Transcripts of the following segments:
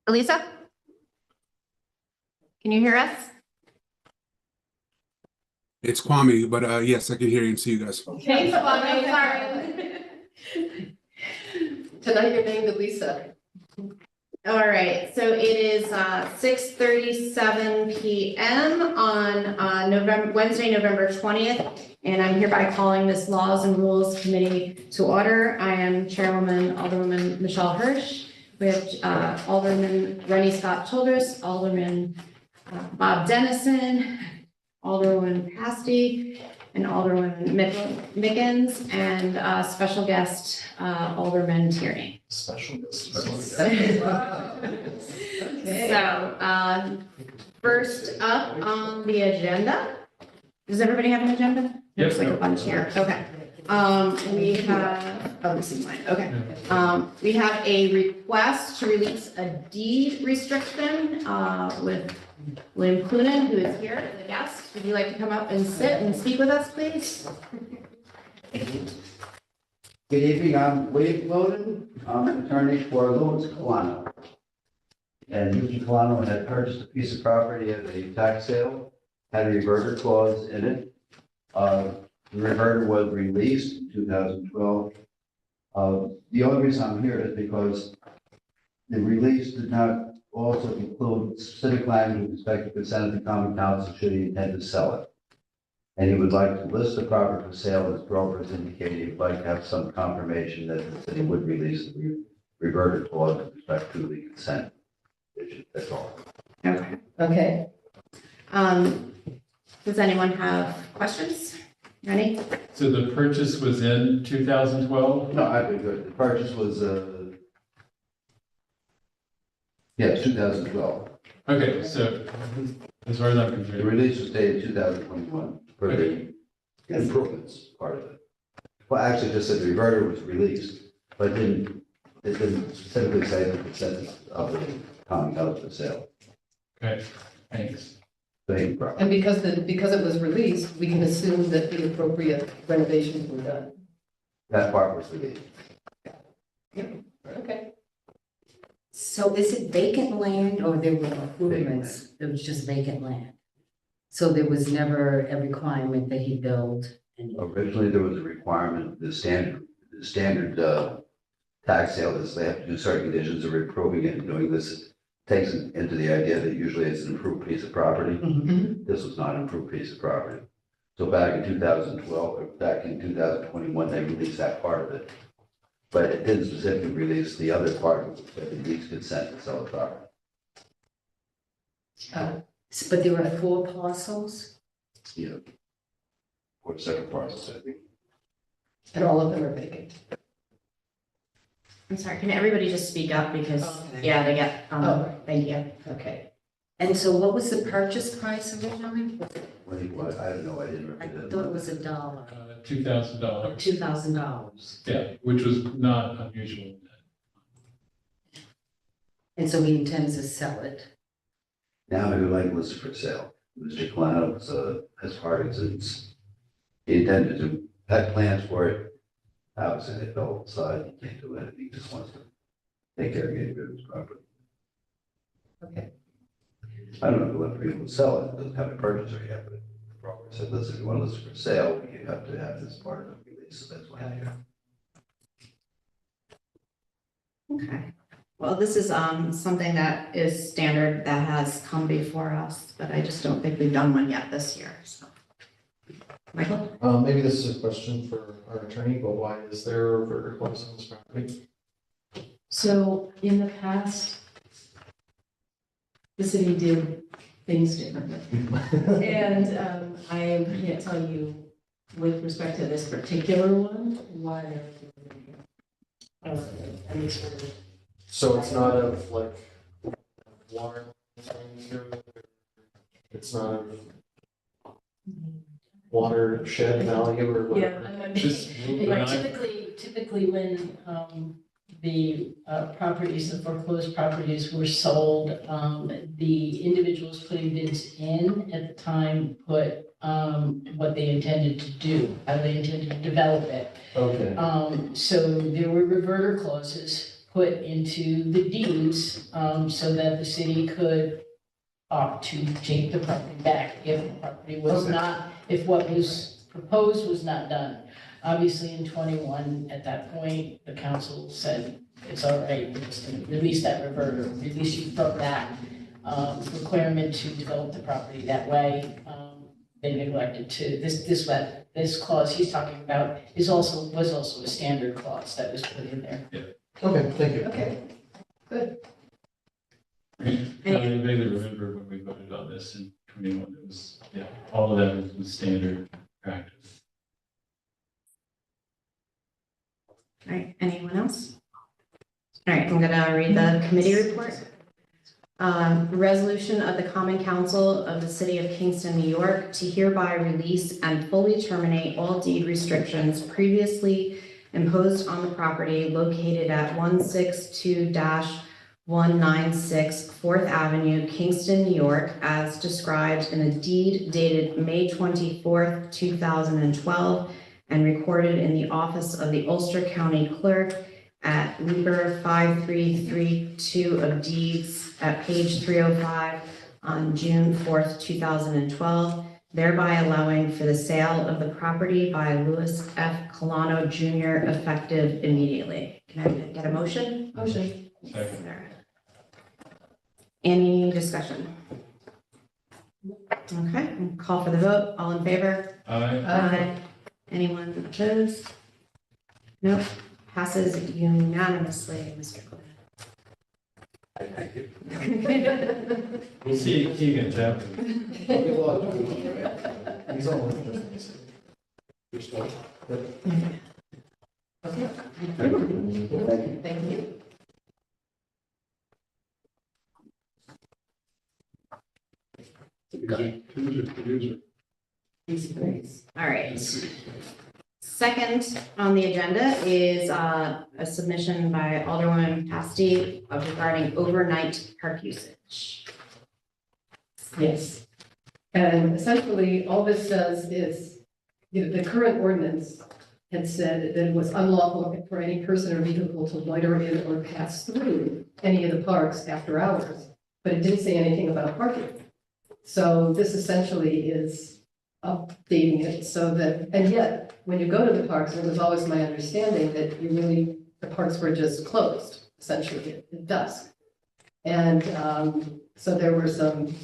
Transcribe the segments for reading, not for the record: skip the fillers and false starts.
Elisa? Can you hear us? It's Kwame, but yes, I can hear you and see you guys. Thanks, Kwame, sorry. Tonight you're named Elisa. All right, so it is 6:37 PM on Wednesday, November 20th, and I'm hereby calling this Laws and Rules Committee to order. I am Chairwoman Alderwoman Michelle Hirsch. We have Alderman Rennie Scott Childress, Alderman Bob Dennison, Alderwoman Pasty, and Alderwoman Mickens, and special guest Alderman Tierney. Special. Okay. So, first up on the agenda, does everybody have an agenda? Yes. Looks like a bunch here, okay. We have, oh, this is mine, okay. We have a request to release a deed restriction, with Lynn Clunin, who is here as a guest. Would you like to come up and sit and speak with us, please? Good evening, I'm William Loden, I'm an attorney for Louis Colano. And Mr. Colano had purchased a piece of property at a tax sale, had a reverter clause in it. The reverter was released in 2012. The only reason I'm here is because the release did not also include specific language with respect to consent of the common council should he intend to sell it. And he would like to list the property for sale as brokers indicated. He'd like to have some confirmation that the city would release the reverter clause with respect to the consent issue. That's all. Okay. Okay, Does anyone have questions? Ready? So the purchase was in 2012? No, I'd be good. The purchase was, 2012. Okay, so as far as I'm The concerned, release was dated 2021 for the improvements part of it. Well, actually, just said the reverter was released, but it didn't specifically say the consent of the common council for sale. okay, thanks. Same property. and because it was released, we can assume that the appropriate renovations were done. That part was released. Okay. So is it vacant land or there were improvements? It was just vacant land. So there was never a requirement that he build any. Originally, there was a requirement, the standard tax sale is they have to do certain conditions of improving it and doing this. Takes into the idea that usually it's an improved piece of property. Mhm. This was not an improved piece of property. So back in 2012, or back in 2021, they released that part of it. But it didn't specifically release the other part that it needs consent to sell the property. But there were 4 parcels? Yeah. Or separate parcels, I think. And all of them are vacant. I'm sorry, can everybody just speak up because, Okay. yeah, they get, Oh. thank you. Okay. And so what was the purchase price originally? What do you want? I don't know, I didn't. I thought it was $1 $2,000, or $2,000. yeah, which was not unusual. And so he intends to sell it. Now he would like to list it for sale. Mr. Colano was, as far as it's, he intended to, had plans for it. Obviously, they fell aside, he can't do anything, he just wants to take care of getting rid of his property. Okay. I don't know if he'll ever be able to sell it, it doesn't have a purchaser yet, but the broker said, listen, if you want to list it for sale, you have to have this part of the release, so that's why I'm here. Okay. Well, this is something that is standard that has come before us, but I just don't think we've done one yet this year, so. Michael? Maybe this is a question for our attorney, but why is there a reverter clause on this property? So in the past, the city did things differently. And I can't tell you with respect to this particular one, why any sort of. So it's not of like water, it's not of watershed value or whatever? Yeah, I mean, Just when right, I- typically when the properties, the foreclosed properties were sold, the individuals putting bids in at the time put what they intended to do, how they intended to develop it. Okay, So there were reverter clauses put into the deeds, so that the city could opt to take the property back if the property was Okay. not, if what was proposed was not done. Obviously, in 21, at that point, the council said, it's all right, we're just gonna release that reverter, release you from that requirement to develop the property that way. They neglected to, this clause he's talking about was also a standard clause that was put in there. Okay, thank you. Okay, I vaguely remember when we voted on this in 21, it was, yeah, all of that was standard practice. All right, anyone else? All right, I'm gonna read the committee report. Resolution of the Common Council of the City of Kingston, New York, to hereby release and fully terminate all deed restrictions previously imposed on the property located at 162-196 Fourth Avenue, Kingston, New York, as described in a deed dated May 24th, 2012, and recorded in the office of the Ulster County Clerk at Lieber 5332 of Deeds at page 305 on June 4th, 2012, thereby allowing for the sale of the property by Louis F. Colano Jr. effective immediately. Can I get a motion? motion. Second. Any discussion? Okay, I'll call for the vote. All in favor? Aye. Anyone opposed? Nope. Passes unanimously, Mr. Clement. Thank you. We'll see Keegan, Jeff. He's on. Thank you. All right. Second on the agenda is a submission by Alderwoman Pasty regarding overnight park usage. Yes. And essentially, all this does is, the current ordinance had said that it was unlawful for any person or vehicle to loiter in or pass through any of the parks after hours, but it didn't say anything about parking. So this essentially is updating it so that, and yet, when you go to the parks, it was always my understanding that the parks were just closed, essentially, at dusk. And so there were some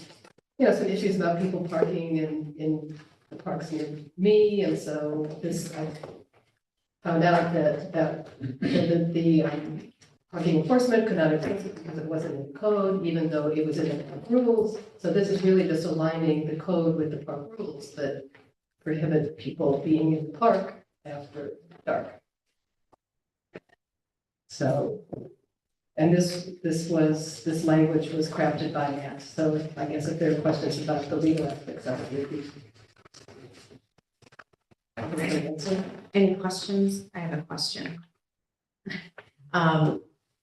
issues about people parking in the parks near me, and so I found out that the parking enforcement could not enforce it because it wasn't in the code, even though it was in the park rules. So this is really just aligning the code with the park rules that prohibit people being in the park after dark. So, and this language was crafted by Matt, so I guess if there are questions about the legal aspects of it, maybe. Any questions? I have a question.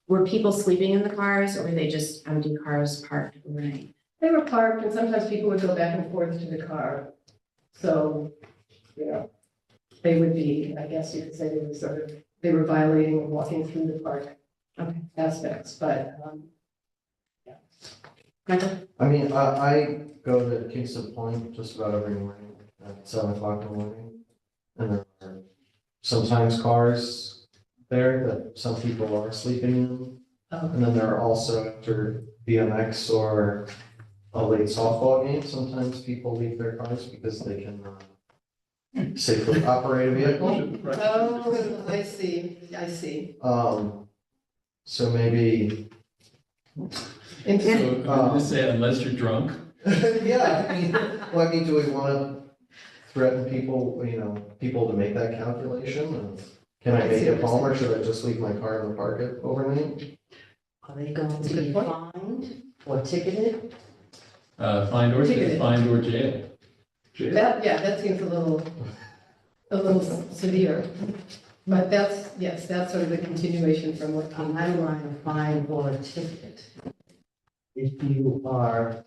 Were people sleeping in the cars, or were they just empty cars parked overnight? They were parked, and sometimes people would go back and forth to the car. So, they would be, I guess you could say they were violating walking through the park aspects, but, yeah. Michael? I mean, I go to Kingston Point just about every morning at 7 o'clock in the morning. And there are sometimes cars there that some people are sleeping in. And then there are also after BMX or a late softball game, sometimes people leave their cars because they can safely operate a vehicle. Oh, I see. So maybe. Interesting. So I'm gonna say unless you're drunk. Yeah, I mean, do we want to threaten people, people to make that calculation? And can I make it home, or should I just leave my car in the park overnight? Are they going to Good be point. fined or ticketed? Fined or jail. That seems a little severe. But that's sort of the continuation from what came I before. want a fine or a ticket. If you are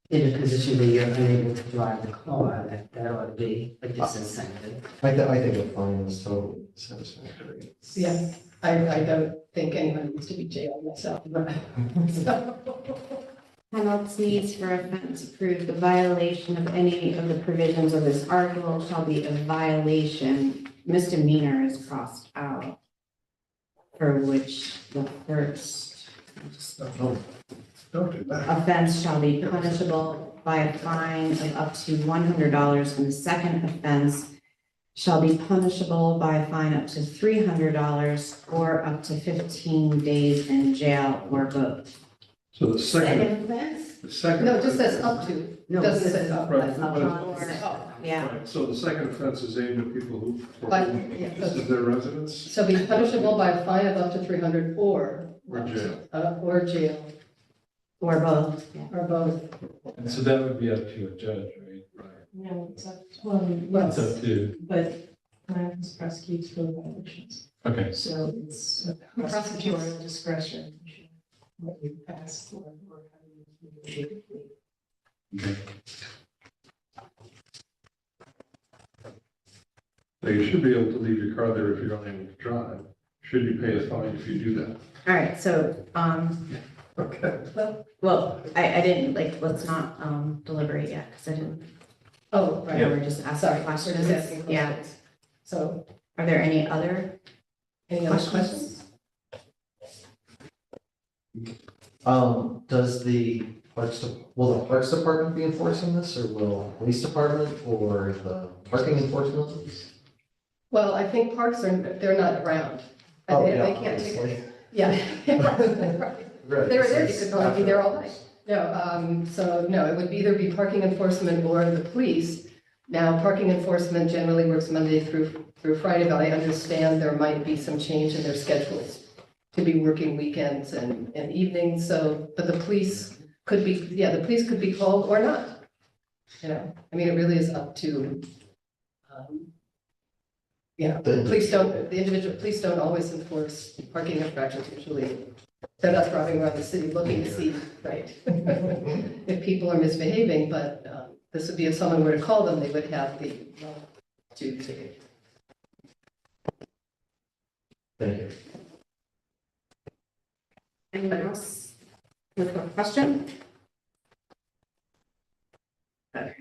in a position where you're unable to drive the car, that ought to be a disincentive. I think a fine is totally satisfactory. Yeah, I don't think anyone needs to be jailed myself, but, so. Penalties for offense approved. The violation of any of the provisions of this article shall be a violation. Misdemeanor is crossed out. For which the first Don't do that. offense shall be punishable by a fine of up to $100, and the second offense shall be punishable by a fine up to $300 or up to 15 days in jail or both. So the second, offense? the second. No, it just says up to, No, doesn't it say says up. Right, Up but- Oh, Yeah, Right, so the second offense is aimed at people who, But, yeah, this is their residence So be punishable by a fine of up to 300 or. or jail. Or jail, or both. Yeah. or both. And so that would be up to a judge, right? Right. No, it's up, well, It's yes, up to, but Clarence prosecutes for violations. okay, So it's prosecutorial discretion, what you pass or how you negotiate a plea. okay. Now, you should be able to leave your car there if you're unable to drive. Should you pay a fine if you do that? All right, so, Okay. well, I didn't, like, let's not deliberate yet, because I didn't, Oh, we right. were just asking Sorry, we're questions. just asking Yeah, questions. So, are there any other any other questions? questions? Does the will the Parks Department be enforcing this, or will Police Department, or the parking enforcement? Well, I think parks are, they're not around. Oh, They yeah, they can't take obviously. it. Yeah. Right. Right. They were there, you could probably be there all night. No, so no, it would either be parking enforcement or the police. Now, parking enforcement generally works Monday through Friday, but I understand there might be some change in their schedules to be working weekends and evenings, so, but the police could be, yeah, the police could be called or not. You know, I mean, it really is up to, the individual police don't always enforce parking infractions usually. They're not driving around the city looking to see, right? If people are misbehaving, but this would be if someone were to call them, they would have the, to ticket. Thank you. Anyone else with a question? Okay.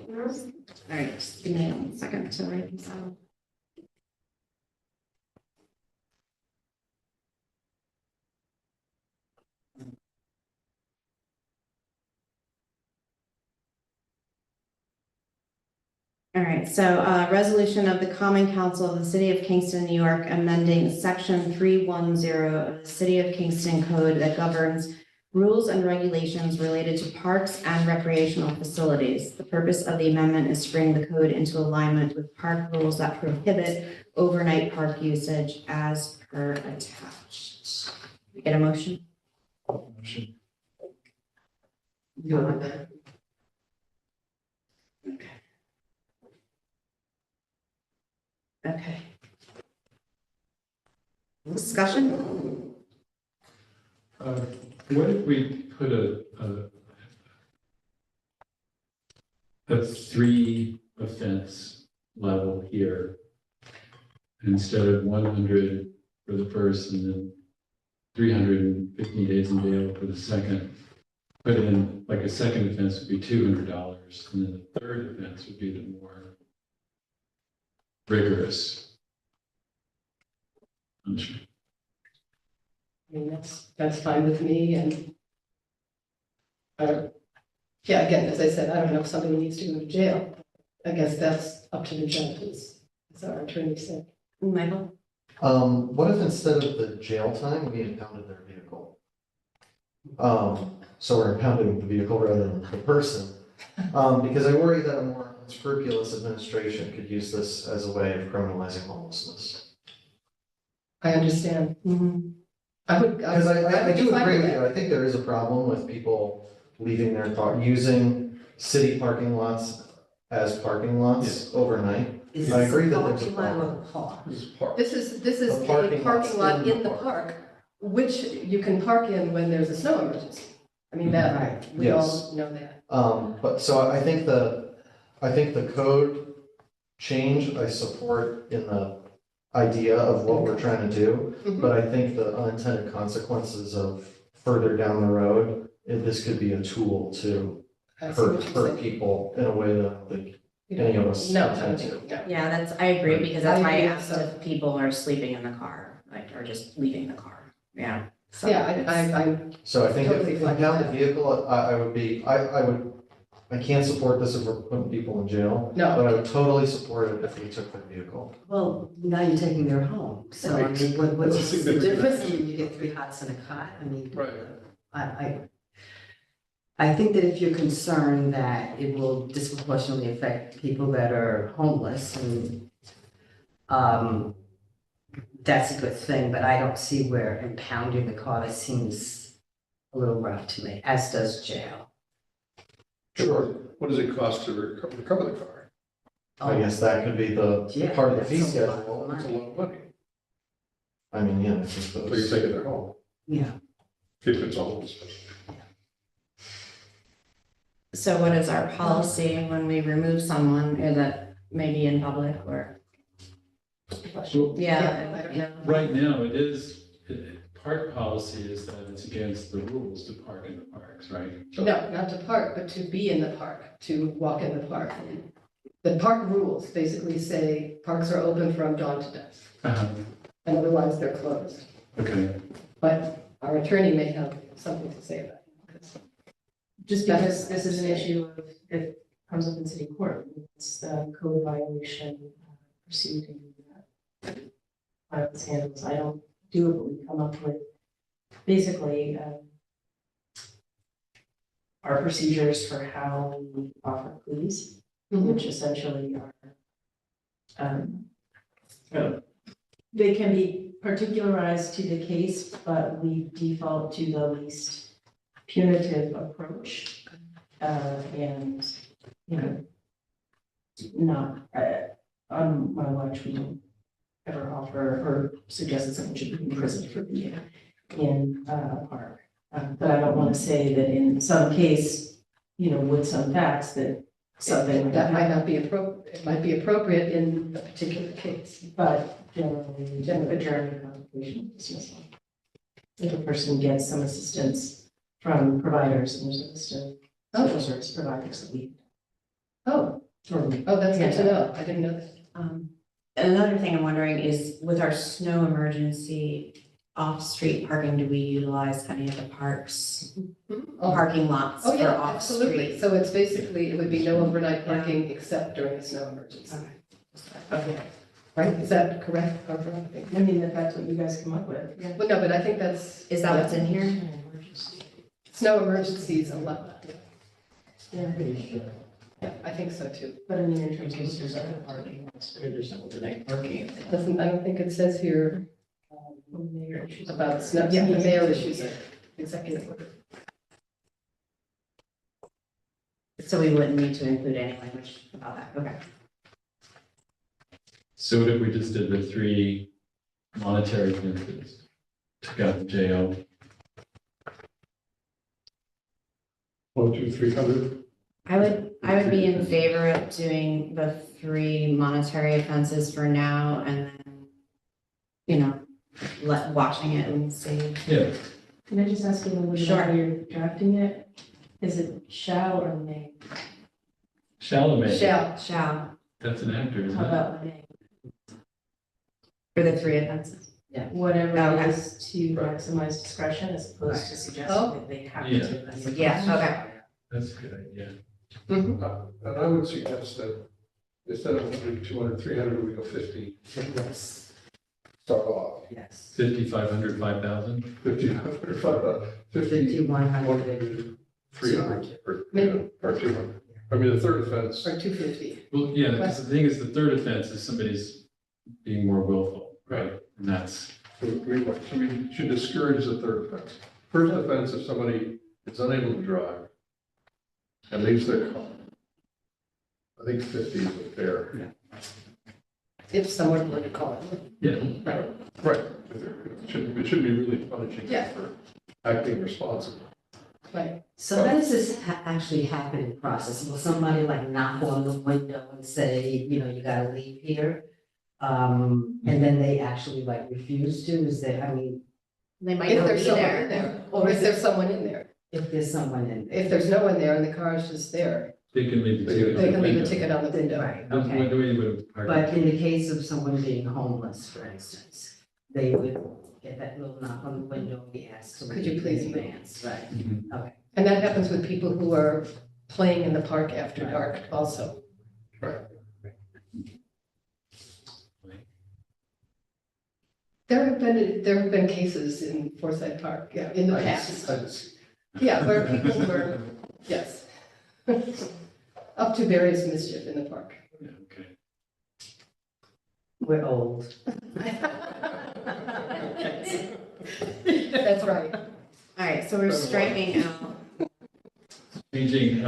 All right, just give me 1 second to write these out. All right, so resolution of the Common Council of the City of Kingston, New York, amending section 310 of the City of Kingston Code that governs rules and regulations related to parks and recreational facilities. The purpose of the amendment is to bring the code into alignment with park rules that prohibit overnight park usage as per attached. We get a motion? Motion. You want that? Okay. Discussion? What if we put a 3 offense level here instead of 100 for the first and then 350 days in jail for the second? Put in, like, a second offense would be $200, and then the third offense would be the more rigorous punishment. I mean, that's fine with me and yeah, again, as I said, I don't know if somebody needs to go to jail. I guess that's up to the judges, as our attorney said. Michael? What if instead of the jail time, we impounded their vehicle? So we're impounding the vehicle rather than the person. Because I worry that a more unscrupulous administration could use this as a way of criminalizing homelessness. I understand. Mhm. I would. Because I would be do fine agree with with that. you, I think there is a problem with people leaving their car, using city parking lots as parking lots overnight. Is I this agree a that there's a parking lot or problem. a park? This is park. This is The a parking lot's parking lot in the in the park. park, which you can park in when there's a snow emergency. I mean, that, we all Yes. know that. But so I think the code change I support in the idea of what we're trying to do. Mhm. But I think the unintended consequences of further down the road, if this could be a tool to I see what you're hurt saying. people in a way that I don't think any of us No, I intend don't to. think, no. Yeah, I agree, because that's why I I agree asked also. if people are sleeping in the car, like, or just leaving the car, yeah. So Yeah, it's- I, So I think if Totally we fine impound with the that. vehicle, I can't support this if we're putting people in jail. No. But I would totally support it if we took their vehicle. Well, now you're taking their home, so I mean, what's That's a the significant- difference? I mean, you get 3 hots in a cot, I mean. Right. I think that if you're concerned that it will disproportionately affect people that are homeless and, that's a good thing, but I don't see where impounding the car, that seems a little rough to me, as does jail. Sure. What does it cost to recover the car? I guess that could be the Yeah, part of the fee that's a lot of schedule. That's a lot of money. I mean, yeah, I So you're suppose. taking their home, Yeah. if it's all. So what is our policy when we remove someone, is that maybe in public or? So Yeah, I don't yeah. right now, park policy is that it's against the rules to park in the parks, right? No, not to park, but to be in the park, to walk in the park. The park rules basically say parks are open from dawn to dusk, and otherwise they're closed. Okay, But our attorney may have something to say about it. Just because this is an issue of, it comes up in city court, it's the code violation proceeding that violence handles. I don't do it, but we come up with basically our procedures for how we offer pleas, which essentially are, they can be particularized to the case, but we default to the least punitive approach. And, you know, not, on my watch, we don't ever offer or suggest that someone should be in prison for being in a park. But I don't want to say that in some case, you know, with some facts that something. That might not be appropriate, it might be appropriate in a particular case. But generally, adjourn the convocation dismissal. If a person gets some assistance from providers, and there's a list of social service providers that we. Oh, Totally. oh, that's good to know. I didn't know that. Another thing I'm wondering is with our snow emergency off-street parking, do we utilize any of the parks, Oh, parking lots oh, for yeah, absolutely. off-street? So it's basically, it would be no overnight parking except during a snow emergency. Okay. Right? Is that correct, Barbara? I think. I mean, if that's what you guys come up with. Well, no, but I think that's. Is that what's in here? Snow emergencies a lot. Yeah. Yeah, I think so too. But I mean, in terms Because of. there's other parking, there's no overnight parking. Doesn't, I don't think it says here Mayor issues. about snow, yeah, the mayor issues it, executive order. So we wouldn't need to include any language about that, okay. so what if we just did the 3 monetary penalties? Took out the jail, 1, 2, 300. I would be in favor of doing the 3 monetary offenses for now and then, you know, watching it and see. yeah, Can I just ask you a little bit Sure. about how you're drafting it? Is it shall or may? Chalamet, Shall, that's an actor, isn't How it? about may? For the 3 offenses. Whatever Okay. it is to maximize discretion as opposed to Oh. suggesting that they have Yeah. to. Yeah, okay. That's a good idea. And I would suggest that instead of 100, 200, 300, we go 50. Yes, Start off. yes. 5,500, 5,000? 50, 50, 5,100. 100, 300, or, Maybe. or 200. I mean, the third offense, or 250. Well, yeah, because the thing is, the third offense is somebody's being more willful, right? And that's, we should discourage the third offense. First offense, if somebody is unable to drive and leaves their car. I think 50 is fair. If someone were to call it. yeah, Right. It shouldn't be really punishing Yeah. for acting responsibly. Right. So how does this actually happen in process? Will somebody like knock on the window and say, you know, you gotta leave here? And then they actually like refuse to, is there, I mean, They might If not be there's someone in there. there, or if there's someone in there. if there's someone in there? If there's no one there and the car is just there, They can leave the ticket. they can leave a window. ticket on the window. Right, There's okay. one way you would have parked. But in the case of someone being homeless, for instance, they would get that little knock on the window, and be asked to. Could you leave please in move? advance, right, Mhm. okay. And that happens with people who are playing in the park after dark also. There have been cases in Forsyth Park, yeah, in the past. Yeah, where people were, yes. Up to various mischief in the park. Yeah, okay. We're old. That's right. All right, so we're striking out Changing,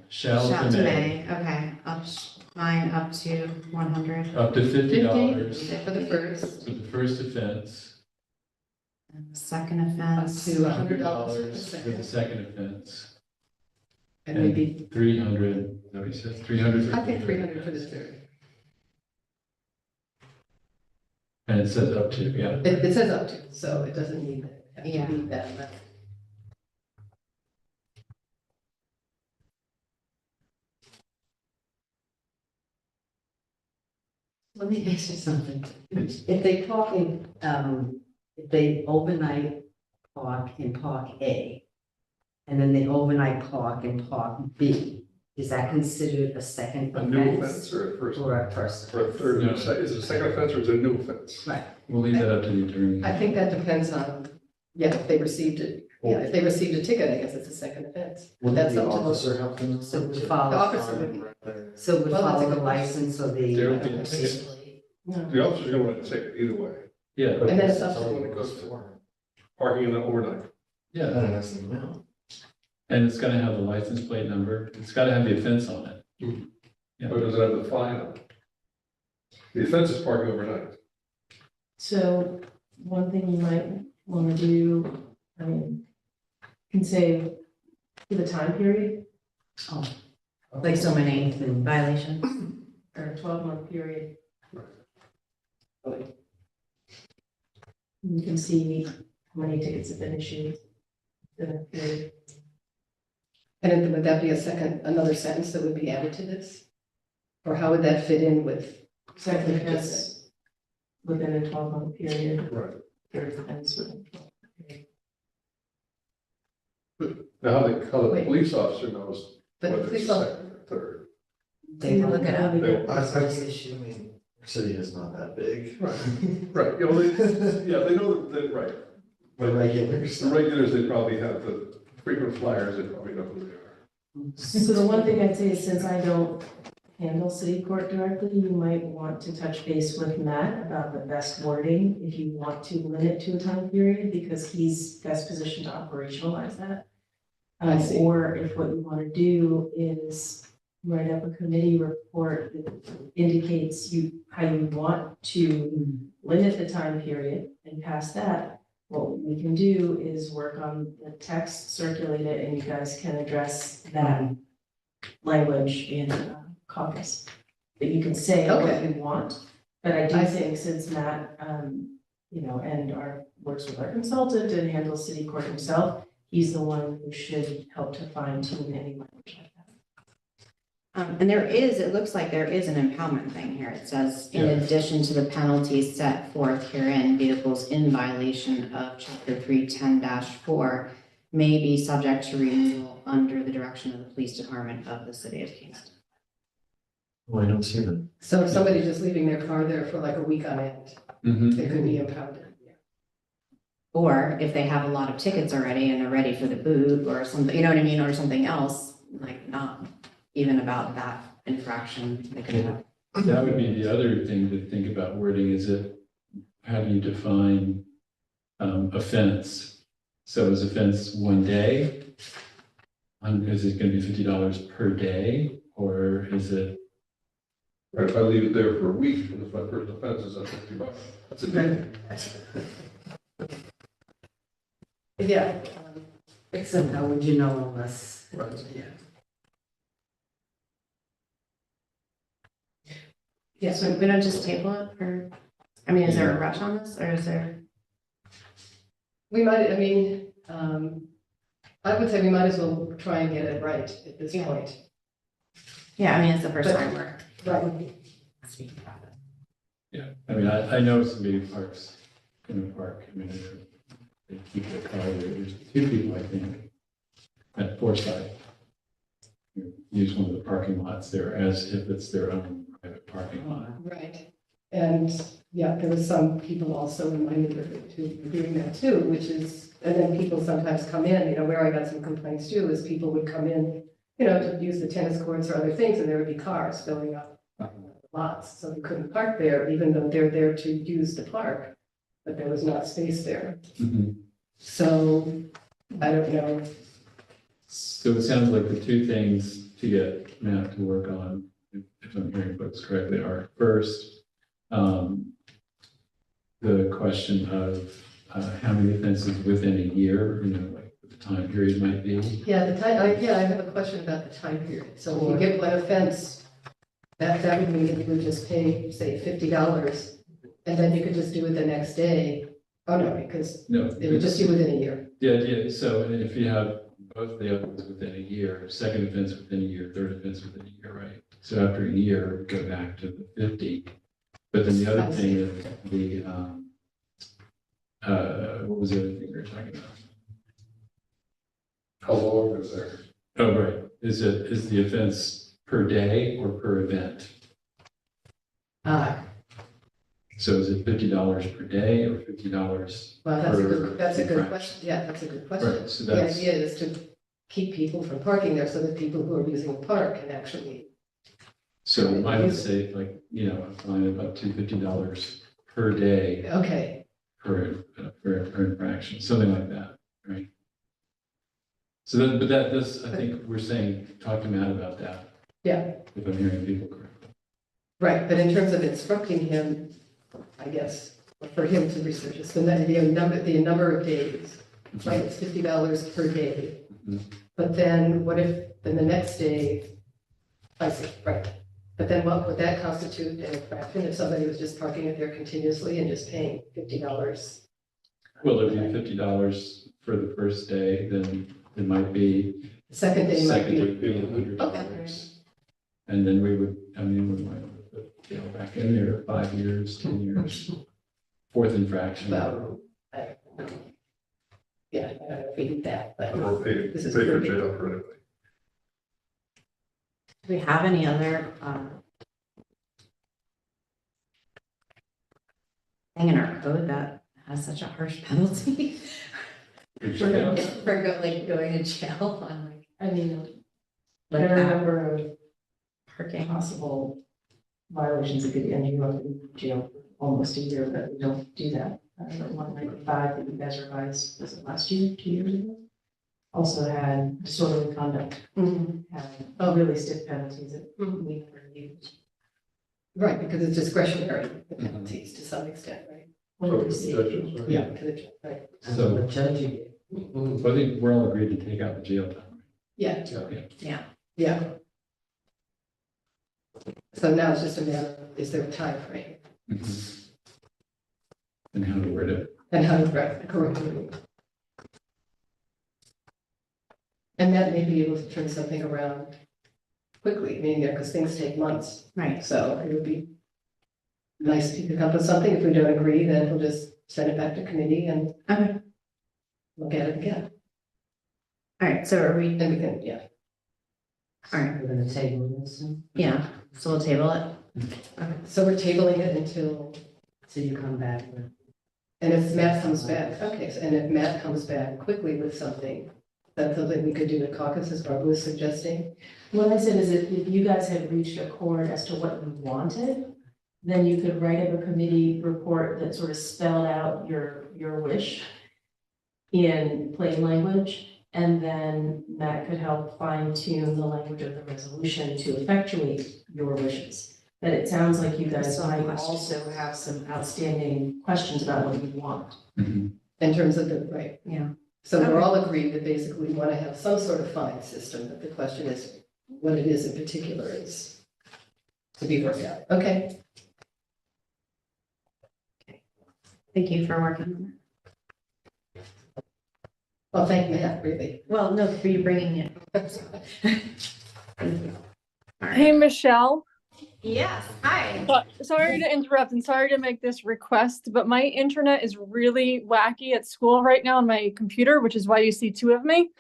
shall shall to to may, may, okay, mine up to 100. up to $50 For the first, for the first offense, And the second up offense, to $100 for the for the second. second offense, And maybe, 300, no, he said 300 for. I think 300 for the third. And it says up to, yeah. It says up to, so it doesn't mean that, Yeah. have to be that much. Let me ask you something. If they park in, if they overnight park in Park A, and then they overnight park in Park B, is that considered a second A new offense? offense or a first? Or a first? Or a third, No. is it a second offense or is it a new offense? Right, We'll leave that up to the attorney. I think that depends on, yeah, if they received it. Yeah, if they received a ticket, I guess it's a second offense. Wouldn't That's the up to the. officer have to know? so it would The follow, officer would be. so it would Well, that's a follow the good license or There would the. be a ticket. Basically. The officer's gonna want to take it either way, Yeah, And then it's up to when it goes parking in the overnight. yeah, Then it has to be mailed. and it's gonna have the license plate number, it's gotta have the offense on it. Yeah. Or does it have the fine on it? The offense is parking overnight. So one thing you might want to do, I mean, can say for the time period like so many violations. or a 12-month period. You can see how many tickets have been issued in a period. And then would that be another sentence that would be added to this? Or how would that fit in with? Second what you just offense within a 12-month period, Right. third offense within a 12-month period. Now, how the Wait. police officer knows But whether the police it's officer, second or third. They look it up. They- I mean, our city is not that big. Right, right, you know, they know that, right. The regulars. The regulars, they probably have the frequent flyers, they probably know who they are. So the one thing I'd say is since I don't handle city court directly, you might want to touch base with Matt about the best wording if you want to limit to a time period, because he's best positioned to operationalize that. I see. Or if what you want to do is write up a committee report that indicates how you want to limit the time period and past that, what we can do is work on the text, circulate it, and you guys can address that language in caucus. That you can say what Okay. you want, but I do I see. think since Matt, works with our consultant and handles city court himself, he's the one who should help to fine tune any language like that. And it looks like there is an impoundment thing here. It says, in Yeah. addition to the penalties set forth herein, vehicles in violation of chapter 310-4 may be subject to removal under the direction of the police department of the city of Kingston. Oh, I don't see that. so if somebody's just leaving their car there for like a week on end, Mhm. it could be impounded. Or if they have a lot of tickets already and are ready for the boot or something, you know what I mean, or something else, like not even about that infraction, they could have. That would be the other thing to think about wording, is it, how do you define offense? So is offense one day? Is it gonna be $50 per day, or is it? Right, if I leave it there for a week, and if my first offense is at $50, that's a day. Yeah. Except how would you know unless? Right. Yeah. Yeah, So we don't just table it for, I mean, is there a rush on this or is there? we might, I mean, I would say we might as well try and get it right at this Yeah. point. Yeah, I mean, it's the first But- time we're Right. speaking about it. Yeah, I mean, I know somebody parks in the park, I mean, they keep their car there, there's two people, I think, at Forsyth. Who use one of the parking lots there as if it's their own private parking lot. Right. And, yeah, there was some people also in my neighborhood who were doing that too, which is, and then people sometimes come in, where I got some complaints too, is people would come in, to use the tennis courts or other things, and there would be cars filling up lots, so they couldn't park there, even though they're there to use the park, but there was not space there. So, I don't know. So it sounds like the two things to get Matt to work on, if I'm hearing folks correctly, are first, the question of how many offenses within a year, like what the time period might be. Yeah, I have a question about the time period. So if you get one offense, that would mean that you would just pay, say, $50, and then you could just do it the next day. Oh, no, because No. it would just be within a year. The idea, so if you have both the others within a year, second offense within a year, third offense within a year, right? So after a year, go back to the 50. But then the other thing is the, what was the other thing we were talking about? How long is there? Oh, right. Is the offense per day or per event? So is it $50 per day or $50? Well, that's a good Infraction. question. Yeah, that's a good question. Right, so The that's, idea is to keep people from parking there so that people who are using the park can actually, so I would say like, a fine of up to $50 per day okay, per infraction, something like that, right? So that, but that, this, I think we're saying, talk to Matt about that. Yeah. If I'm hearing people correctly. right. But in terms of instructing him, I guess, for him to research this, so then the number of days, right, it's $50 per day. Mhm. But then what if, then the next day, I see, right. But then what would that constitute an infraction if somebody was just parking it there continuously and just paying $50? Well, if you $50 for the first day, then it might be, The second day might second be, day would be $100. And then we might put, back in there 5 years, 10 years, fourth infraction. well, I don't know. Yeah, I don't know if we did that, but Or pay This is for pretty- jail for anybody. Do we have any other, thing in our code that has such a harsh penalty? For going to jail on I mean, like there are a that number of parking. possible violations that could end you up in jail for almost a year, but we don't do that. 195 that you guys revised, was it last year, 2 years ago? Also had disorderly conduct, had really stiff penalties that we never used. right, because it's discretionary, the penalties to some extent, right? What did we see? Judges, right? Yeah. To the, right, So- The judge you get. I think we're all agreed to take out the jail time. yeah, Yeah. yeah. So now it's just a matter of, is there a time frame And how to word it. and how to correct it. And that may be able to turn something around quickly, I mean, because things take months. Right. So it would be nice if you could come up with something. If we don't agree, then we'll just send it back to committee and Okay. look at it again. All right, so are we, And we can, yeah. all right, We're gonna table this, yeah, so we'll table it. So we're tabling it until, so you come back with. and if Matt comes back, okay, so, and if Matt comes back quickly with something, that's something we could do at caucus, as Barbara was suggesting. What I said is that if you guys had reached accord as to what you wanted, then you could write up a committee report that sort of spelled out your wish in plain language, and then Matt could help fine tune the language of the resolution to effectuate your wishes. But it sounds like you guys Some might questions. also have some outstanding questions about what you want. In terms of the, right. Yeah. So we're all agreed that basically we want to have some sort of fine system, but the question is what it is in particular is to be worked out. Okay, Thank you for working on it. Well, thank you, Matt, really. Well, no, for you bringing it. Thank you. All Hey, right. Michelle. Yes, hi. Sorry to interrupt and sorry to make this request, but my internet is really wacky at school right now on my computer, which is why you see two of me.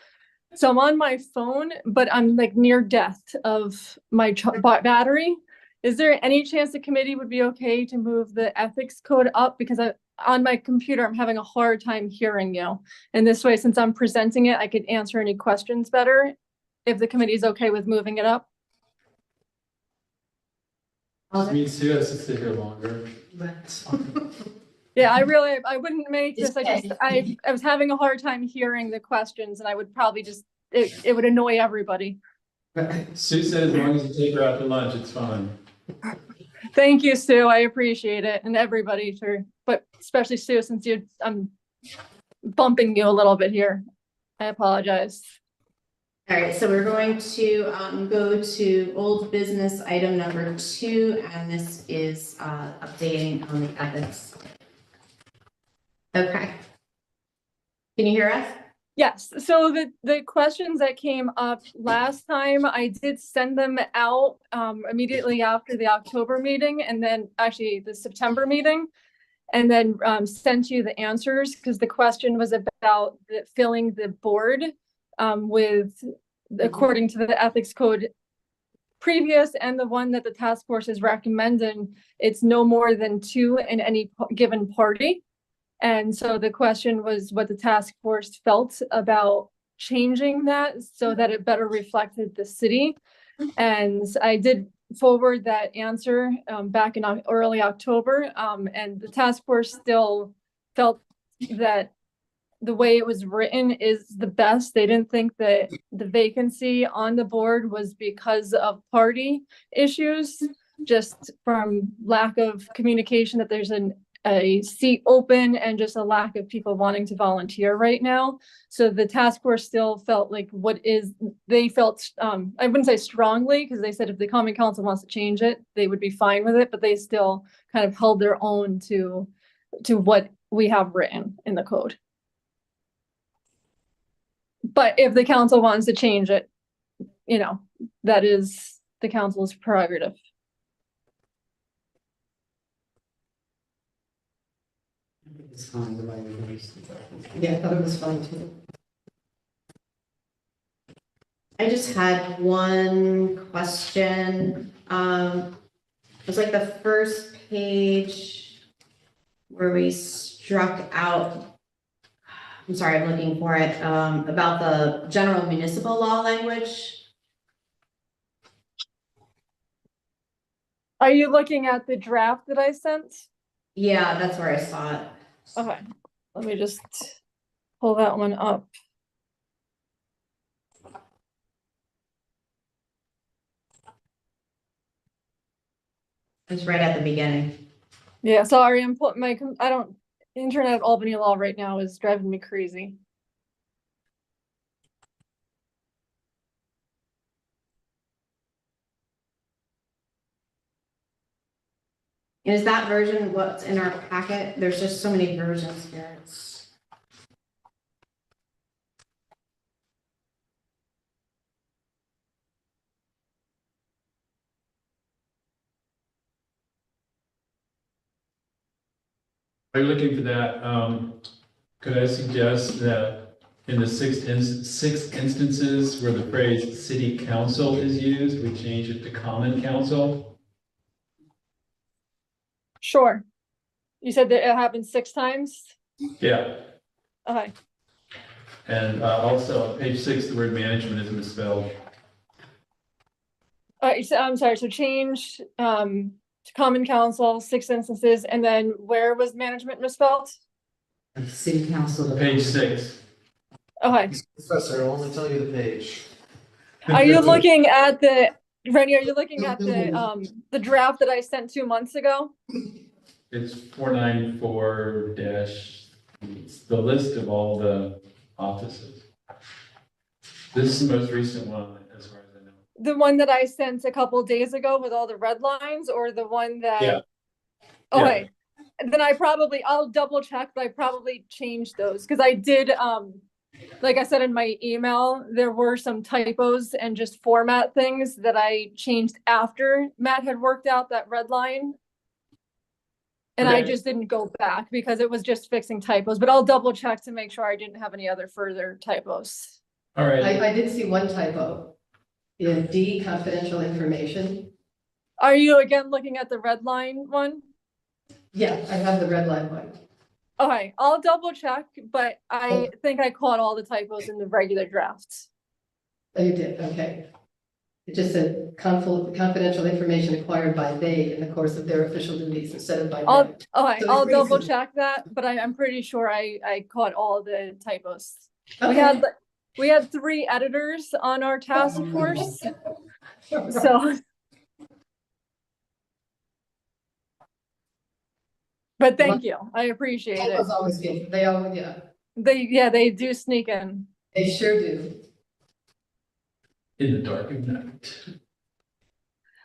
So I'm on my phone, but I'm like near death of my battery. Is there any chance the committee would be okay to move the ethics code up? Because on my computer, I'm having a hard time hearing you. And this way, since I'm presenting it, I could answer any questions better if the committee is okay with moving it up. Me too, has to stay here longer. Yeah, I wouldn't make this, I was having a hard time hearing the questions and I would probably just, it would annoy everybody. Sue said as long as you take her out to lunch, it's fine. Thank you, Sue, I appreciate it, and everybody but especially Sue, since I'm bumping you a little bit here. I apologize. All right, so we're going to go to old business item number 2, and this is updating on the ethics. Okay. Can you hear us? Yes, so the questions that came up last time, I did send them out immediately after the October meeting, and then actually the September meeting, and then sent you the answers, because the question was about filling the board with, according to the ethics code previous and the one that the task force is recommending, it's no more than 2 in any given party. And so the question was what the task force felt about changing that so that it better reflected the city. And I did forward that answer back in early October, and the task force still felt that the way it was written is the best. They didn't think that the vacancy on the board was because of party issues, just from lack of communication that there's a seat open and just a lack of people wanting to volunteer right now. So the task force still felt like they felt, I wouldn't say strongly, because they said if the Common Council wants to change it, they would be fine with it, but they still kind of held their own to what we have written in the code. But if the council wants to change it, that is the council's prerogative. It's fine, the way we used to. Yeah, I thought it was fine too. I just had one question. It was like the first page where we struck out, I'm sorry, I'm looking for it, about the general municipal law language. Are you looking at the draft that I sent? Yeah, that's where I saw it. Okay, let me just pull that one up. It's right at the beginning. Yeah, sorry, I'm putting Internet of Albany Law right now is driving me crazy. Is that version what's in our packet? There's just so many versions here. Are you looking for that? Could I suggest that in the six instances where the phrase city council is used, we change it to common council? Sure. You said that it happened 6 times? Yeah. Okay. And also on page 6, the word management is misspelled. I'm sorry, so change to common council, 6 instances, and then where was management misspelled? City council. Page 6. Okay. Professor, I'll only tell you the page. Are you looking at Rennie, are you looking at the draft that I sent 2 months ago? It's 494 it's the list of all the offices. This is the most recent one, as far as I know. The one that I sent a couple days ago with all the red lines, or the one that? Yeah. Okay. then I'll double check, but I probably changed those, because I did, like I said in my email, there were some typos and just format things that I changed after Matt had worked out that red line. And I Okay. just didn't go back because it was just fixing typos, but I'll double check to make sure I didn't have any other further typos. All right, I did see one typo in D, confidential information. Are you again looking at the red line one? Yeah, I have the red line one. Okay, I'll double check, but I think I caught all the typos in the regular drafts. Oh, you did, okay. It just said confidential information acquired by they in the course of their official duties instead of by I'll, them. okay, So I'll it's double reason- check that, but I'm pretty sure I caught all the typos. Okay. We had 3 editors on our task force, so. But thank you, I appreciate it. Typos always get, they always, yeah, They do sneak in. they sure do. in the dark of night.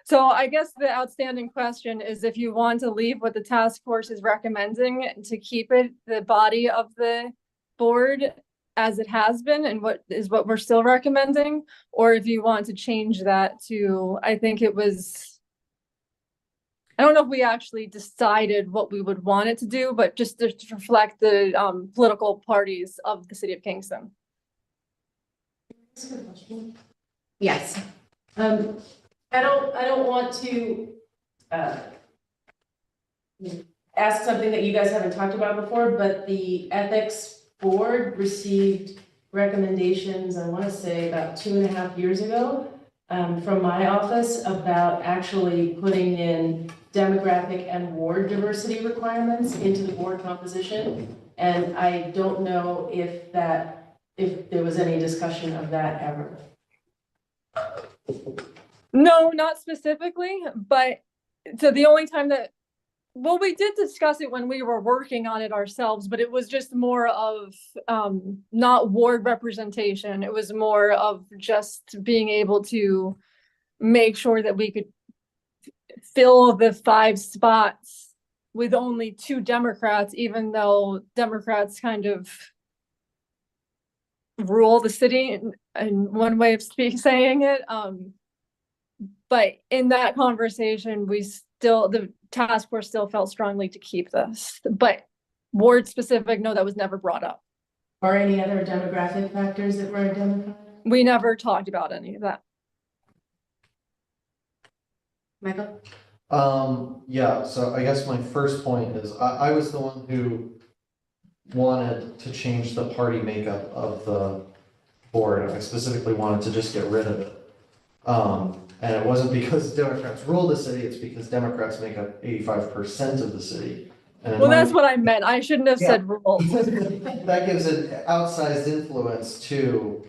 So I guess the outstanding question is if you want to leave what the task force is recommending to keep it the body of the board as it has been and what we're still recommending, or if you want to change that to, I think it was, I don't know if we actually decided what we would want it to do, but just to reflect the political parties of the city of Kingston. Yes. I don't want to, ask something that you guys haven't talked about before, but the ethics board received recommendations, I want to say about 2.5 years ago, from my office about actually putting in demographic and ward diversity requirements into the board composition. And I don't know if there was any discussion of that ever. No, not specifically, but so the only time that, well, we did discuss it when we were working on it ourselves, but it was just more of not ward representation. It was more of just being able to make sure that we could fill the 5 spots with only 2 Democrats, even though Democrats kind of rule the city in one way of saying it. But in that conversation, the task force still felt strongly to keep this, but ward specific, no, that was never brought up. Or any other demographic factors that were identified? We never talked about any of that. Michael? Yeah, so I guess my first point is, I was the one who wanted to change the party makeup of the board. I specifically wanted to just get rid of it. And it wasn't because Democrats rule the city, it's because Democrats make up 85% of the city. And in Well, my- that's what I meant. I shouldn't have said rules. That gives an outsized influence to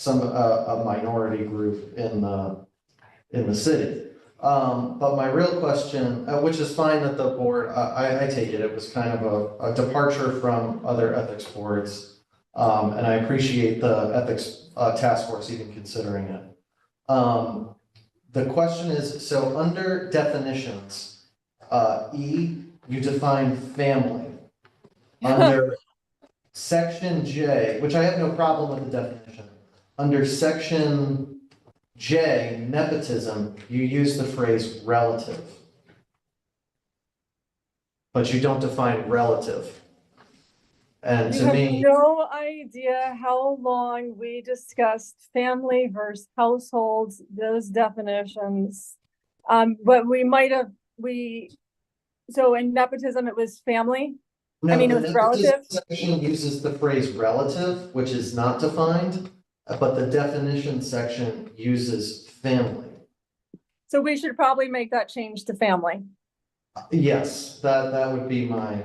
a minority group in the city. But my real question, which is fine that the board, I take it, it was kind of a departure from other ethics boards. And I appreciate the ethics task force even considering it. The question is, so under definitions, E, you define family. Under section J, which I have no problem with the definition, under section J, nepotism, you use the phrase relative. But you don't define relative. And You to have me, no idea how long we discussed family versus households, those definitions. But we might have, so in nepotism, it was family. no, mean, the it was nepotism relative. section uses the phrase relative, which is not defined, but the definition section uses family. So we should probably make that change to family. Yes, that would be my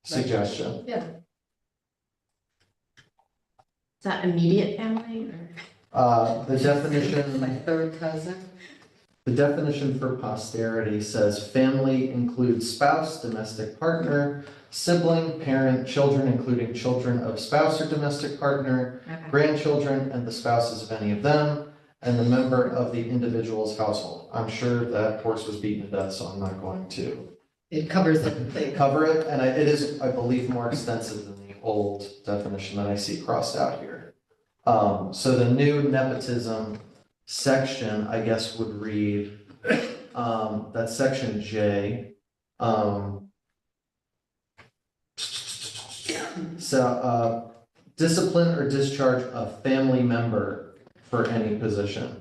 suggestion. Yeah, Is that immediate family or? The definition. My third cousin. The definition for posterity says family includes spouse, domestic partner, sibling, parent, children, including children of spouse or domestic partner, Okay. grandchildren, and the spouses of any of them, and the member of the individual's household. I'm sure that horse was beaten to death, so I'm not going to It covers everything. cover it, and it is, I believe, more extensive than the old definition that I see crossed out here. So the new nepotism section, I guess, would read, that's section J. Discipline or discharge a family member for any position.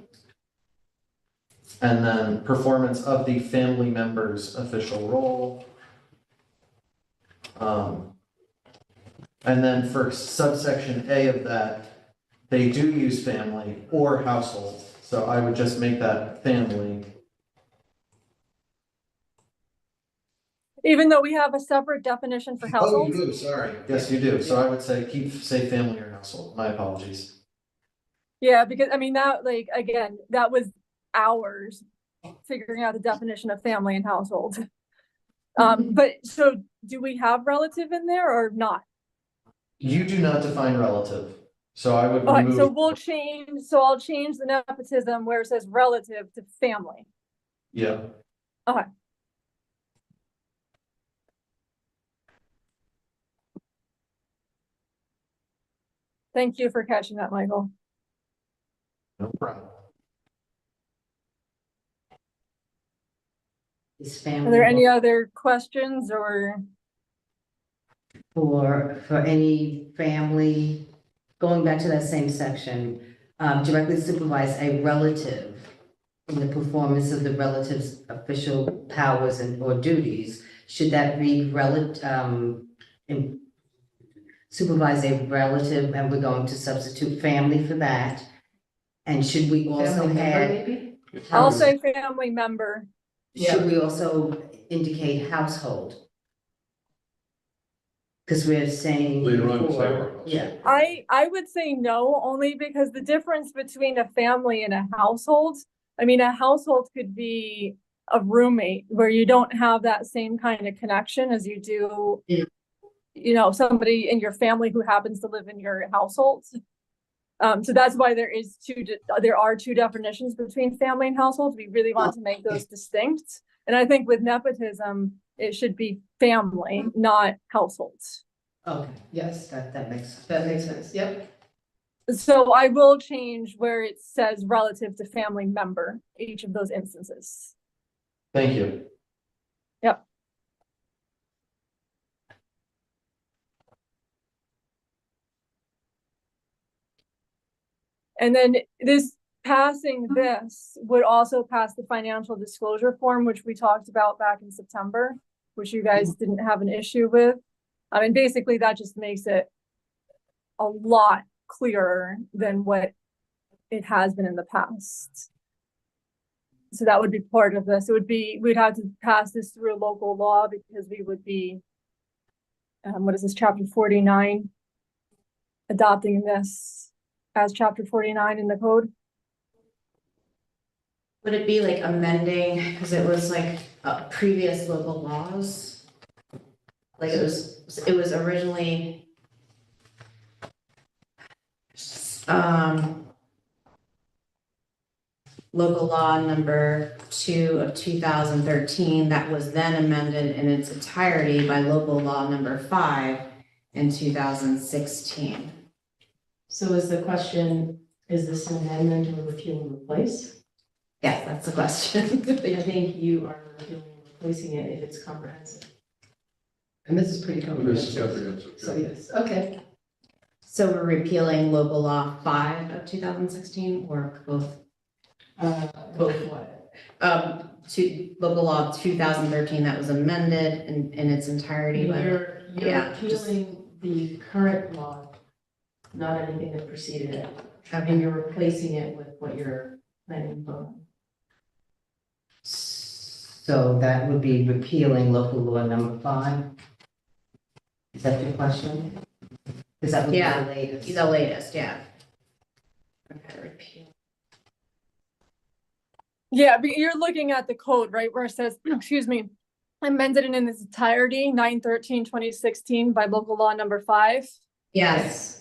And then performance of the family member's official role. And then for subsection A of that, they do use family or household. So I would just make that family. Even though we have a separate definition for Oh, households? you do, sorry. Yes, you do. So I would say say family or household. My apologies. Yeah, because I mean, that like, again, that was hours figuring out the definition of family and household. But so do we have relative in there or not? You do not define relative. So I would All right, so remove, I'll change the nepotism where it says relative to family. yeah. Okay. Thank you for catching that, Michael. No problem. Is Are family. there any other questions or? For any family, going back to that same section, directly supervise a relative in the performance of the relative's official powers and or duties, should that read supervise a relative, and we're going to substitute family for that? And should we also Family member, add, maybe? I'll say family member. should we also indicate household? Because we're saying Later on, say before, our household. yeah. I would say no, only because the difference between a family and a household, I mean, a household could be a roommate where you don't have that same kind of connection as you do, Yeah. you know, somebody in your family who happens to live in your household. So that's why there are two definitions between family and household. We really want to make those distinct. And I think with nepotism, it should be family, not households. Okay, Yes, that makes. that makes sense. Yep. So I will change where it says relative to family member, each of those instances. Thank you. Yep. And then passing this would also pass the financial disclosure form, which we talked about back in September, which you guys didn't have an issue with. I mean, basically that just makes it a lot clearer than what it has been in the past. So that would be part of this. It would be, we'd have to pass this through a local law because we would be, what is this, chapter 49? Adopting this as chapter 49 in the code. Would it be like amending, because it was like previous local laws? Like it was originally local law number 2 of 2013 that was then amended in its entirety by local law number 5 in 2016. So is the question, is this an amendment or repeal and replace? Yes, that's the question. I think you are repealing and replacing it if it's comprehensive. And this is pretty This is comprehensive. comprehensive. So yes, okay. So we're repealing local law 5 of 2016 or both? Both what? Local law 2013 that was amended in its entirety. by- You're yeah, just- repealing the current law, not anything that preceded it. And Okay. you're replacing it with what you're planning to vote. So that would be repealing local law number 5? Is that your question? Is that would be Yeah, the latest? The latest, yeah. Okay, repeal. Yeah, but you're looking at the code, right, where it says, excuse me, amended in its entirety, 9/13/2016 by local law number 5. Yes.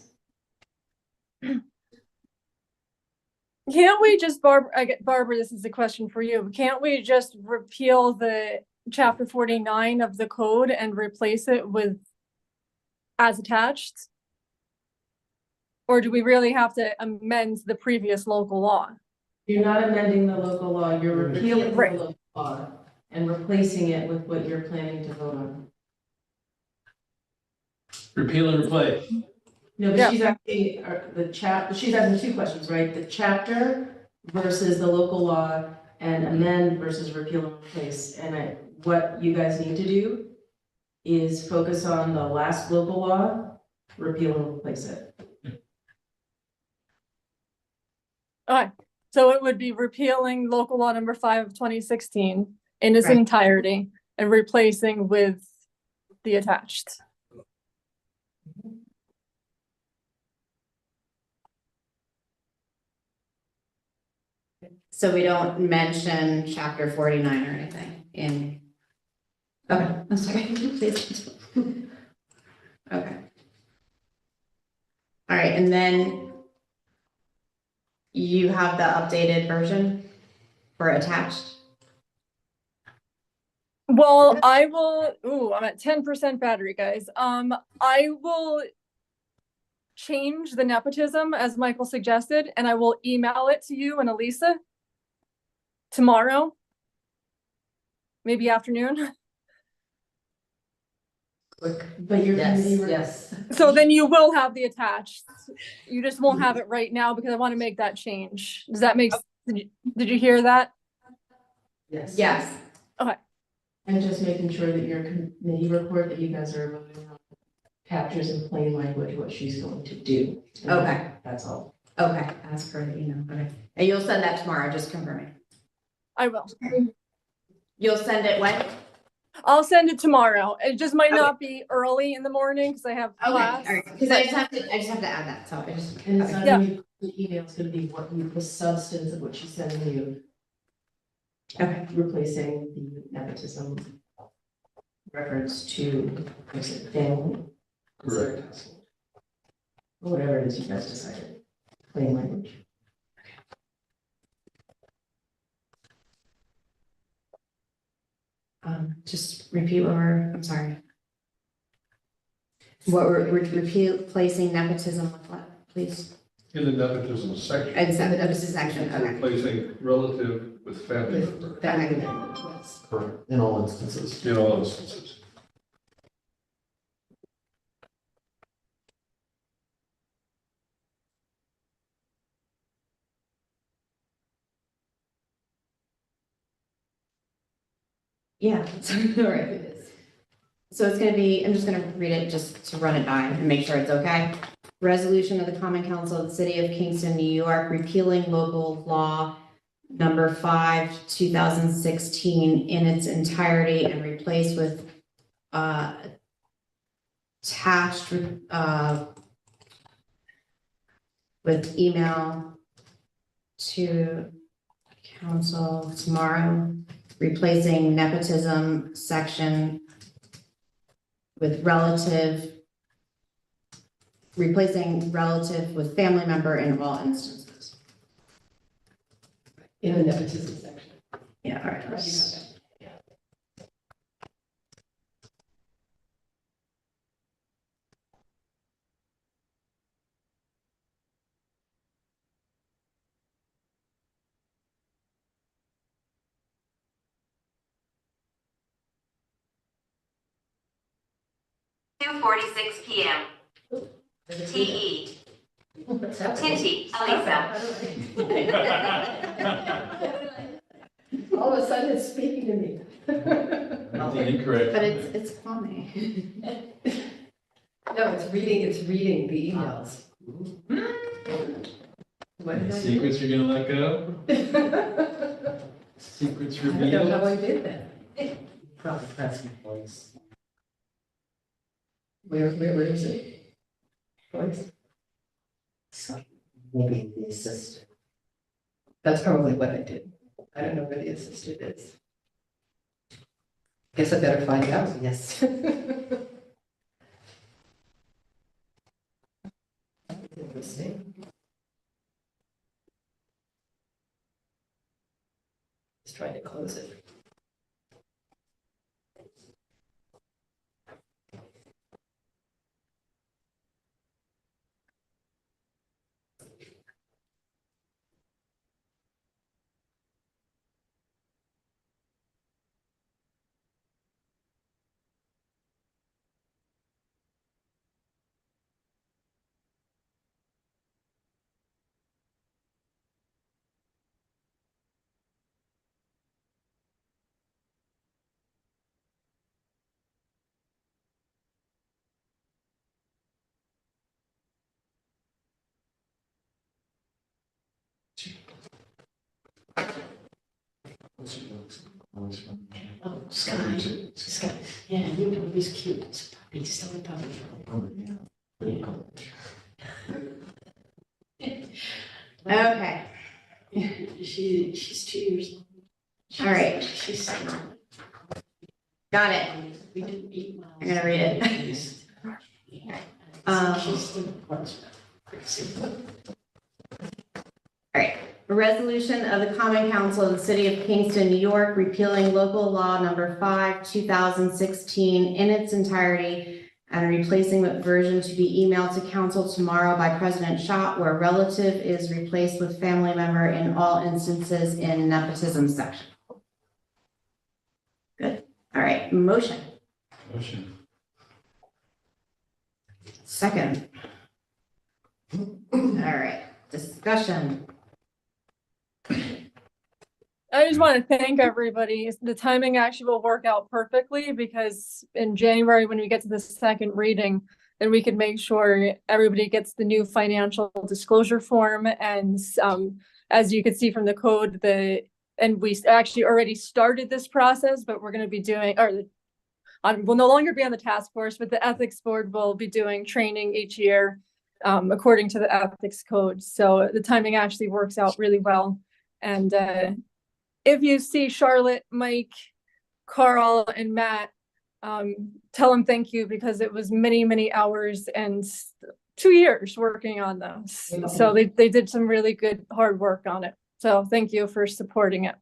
Can't we just, Barbara, this is a question for you. Can't we just repeal the chapter 49 of the code and replace it with as attached? Or do we really have to amend the previous local law? You're not amending the local law, you're repealing the Right. local law and replacing it with what you're planning to vote on. Repeal and replace. No, Yeah. but she's asking, she's asking two questions, right? The chapter versus the local law and amend versus repeal and replace. And what you guys need to do is focus on the last local law, repeal and replace it. Okay, so it would be repealing local law number 5 of 2016 in its Right. entirety and replacing with the attached. So we don't mention chapter 49 or anything in. Okay, I'm sorry. Please. Okay. All right, and then you have the updated version for attached? Well, I will, I'm at 10% battery, guys. I will change the nepotism as Michael suggested, and I will email it to you and Elisa tomorrow, maybe afternoon. But you're gonna be. Yes. So then you will have the attached. You just won't have it right now because I want to make that change. Does that make, did you hear that? Yes. Yes. And just making sure that your committee report that you guys are voting on captures in plain language what she's going to do. And Okay. That's all. Okay, as per the email, okay. And you'll send that tomorrow, just confirming. I will. You'll send it when? I'll send it tomorrow. It just might not be early in the morning because I have Okay, all class. right, because I just have to add that, so I just. And it's okay. not Yeah. gonna be, the email's gonna be the substance of what she's sending you, Okay, replacing the nepotism reference to, is it family? Considered household. Or whatever it is you guys decided, plain language. just repeat what we're, I'm sorry. What we're replacing nepotism with what, please? In the nepotism section, Except, that was the section, okay. replacing relative with family member With family member, yes. Correct, in all instances. in all instances. Yeah, so, all right. So it's gonna be, I'm just gonna read it just to run it by and make sure it's okay. Resolution of the Common Council of the City of Kingston, New York, repealing local law number 5, 2016 in its entirety and replaced with attached with email to council tomorrow, replacing nepotism section with relative, replacing relative with family member in all instances. In the nepotism section. Yeah, all right. You have that. PM. TE. Tinty, Elisa. All of a sudden it's speaking to me. Incorrect. But it's funny. No, it's reading the emails. What did I do? Secrets you're gonna let go? Secrets I don't know how I revealed? did that. Probably press voice. Where is it? Voice? So maybe the assistant. That's probably what I did. I don't know where the assistant is. Guess I better find out. Yes. Interesting. Just trying to close it. Oh, Sky, Sky, yeah, you know, he's cute, it's a puppy, he's still a puppy. Okay, She's 2 years old. all right, She's. got it. We didn't eat well. I'm gonna read it. She's still. All right, a resolution of the Common Council of the City of Kingston, New York, repealing local law number 5, 2016 in its entirety and replacing with version to be emailed to council tomorrow by President Schott, where relative is replaced with family member in all instances in nepotism section. Good. All right, motion. Motion. Second. All right, discussion. I just want to thank everybody. The timing actually will work out perfectly because in January, when we get to the second reading, then we can make sure everybody gets the new financial disclosure form. And as you can see from the code, and we actually already started this process, but we're going to be doing, we'll no longer be on the task force, but the ethics board will be doing training each year according to the ethics code. So the timing actually works out really well. And if you see Charlotte, Mike, Carl, and Matt, tell them thank you because it was many, many hours and 2 years working on those. So they did some really good hard work on it. So thank you for supporting it.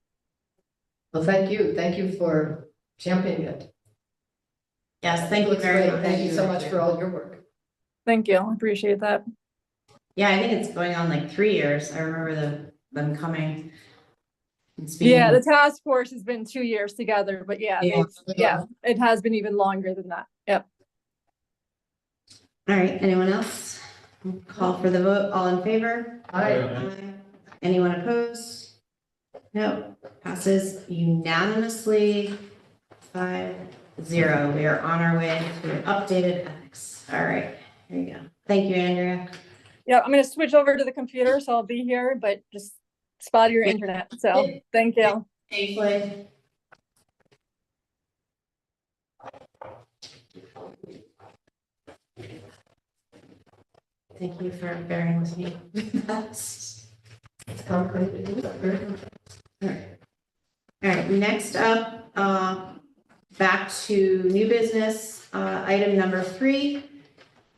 Well, thank you. Thank you for championing it. Yes, thank you Looks very great. much. Thank you so much for all your work. Thank you. I appreciate that. Yeah, I think it's going on like 3 years. I remember them coming. And speaking. Yeah, the task force has been 2 years together, but yeah, it has been even longer than that. Yep. All right, anyone else? Call for the vote. All in favor? Aye. Anyone opposed? No, passes unanimously 5-0. We are on our way to an updated ethics. All right, here you go. Thank you, Andrea. Yeah, I'm going to switch over to the computer, so I'll be here, but just spot your internet. So thank you. Safely. Thank you for bearing with me. It's complicated. All right, next up, back to new business, item number 3,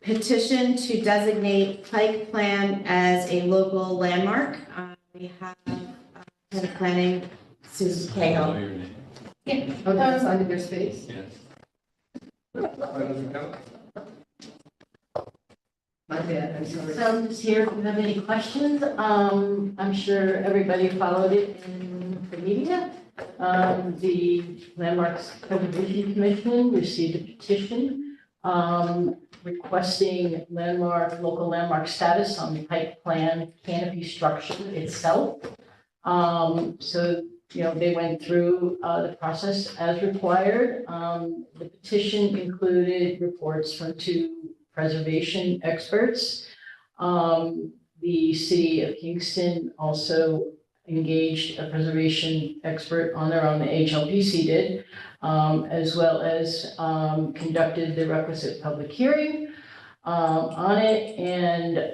petition to designate Pike Plan as a local landmark. We have head of planning, Susan Cahill. Oh, that's under your space? My bad, I'm sorry. So I'm just here if you have any questions. I'm sure everybody followed it in the media. The Landmarks Preservation Commission received a petition requesting local landmark status on the Pike Plan canopy structure itself. So, you know, they went through the process as required. The petition included reports from 2 preservation experts. The city of Kingston also engaged a preservation expert on their own, the HLPC did, as well as conducted the requisite public hearing on it, and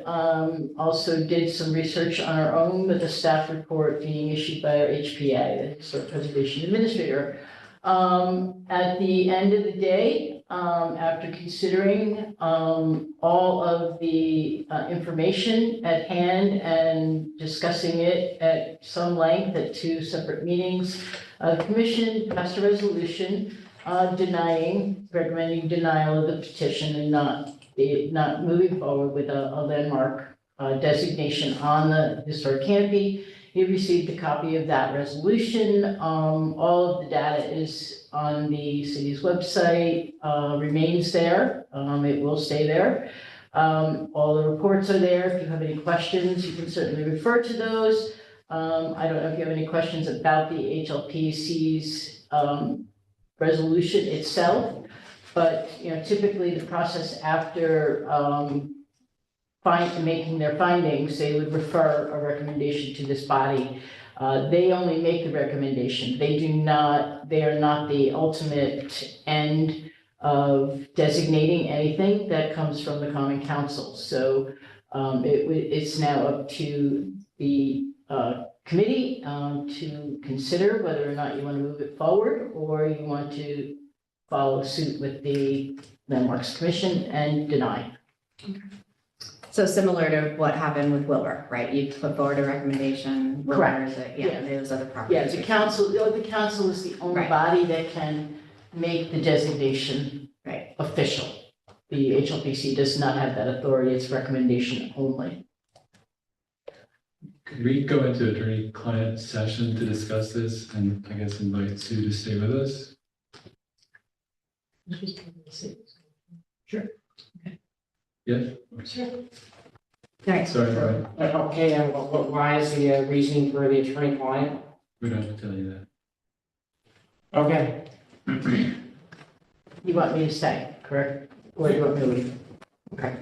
also did some research on our own with a staff report being issued by our HPA, the Historic Preservation Administrator. At the end of the day, after considering all of the information at hand and discussing it at some length at 2 separate meetings, the commission passed a resolution recommending denial of the petition and not moving forward with a landmark designation on the historic canopy. You received a copy of that resolution. All of the data is on the city's website, remains there. It will stay there. All the reports are there. If you have any questions, you can certainly refer to those. I don't know if you have any questions about the HLPC's resolution itself, but you know, typically the process after making their findings, they would refer a recommendation to this body They only make the recommendation. They are not the ultimate end of designating anything that comes from the Common Council. So it's now up to the committee to consider whether or not you want to move it forward or you want to follow suit with the Landmarks Commission and deny. So similar to what happened with Wilbur, right? You put forward a recommendation. Wilbur Correct. is a- Yeah. Yeah, those other properties. Yeah, the council is the only Right. body that can make the designation Right. official. The HLPC does not have that authority, it's recommendation only. Could we go into attorney-client session to discuss this and I guess invite Sue to stay with us? Yeah, All right. sorry, Brian, Okay, and why is the reasoning for the attorney-client? we don't have to tell you that. Okay. You want me to stay, correct? Or you want me to leave? Okay.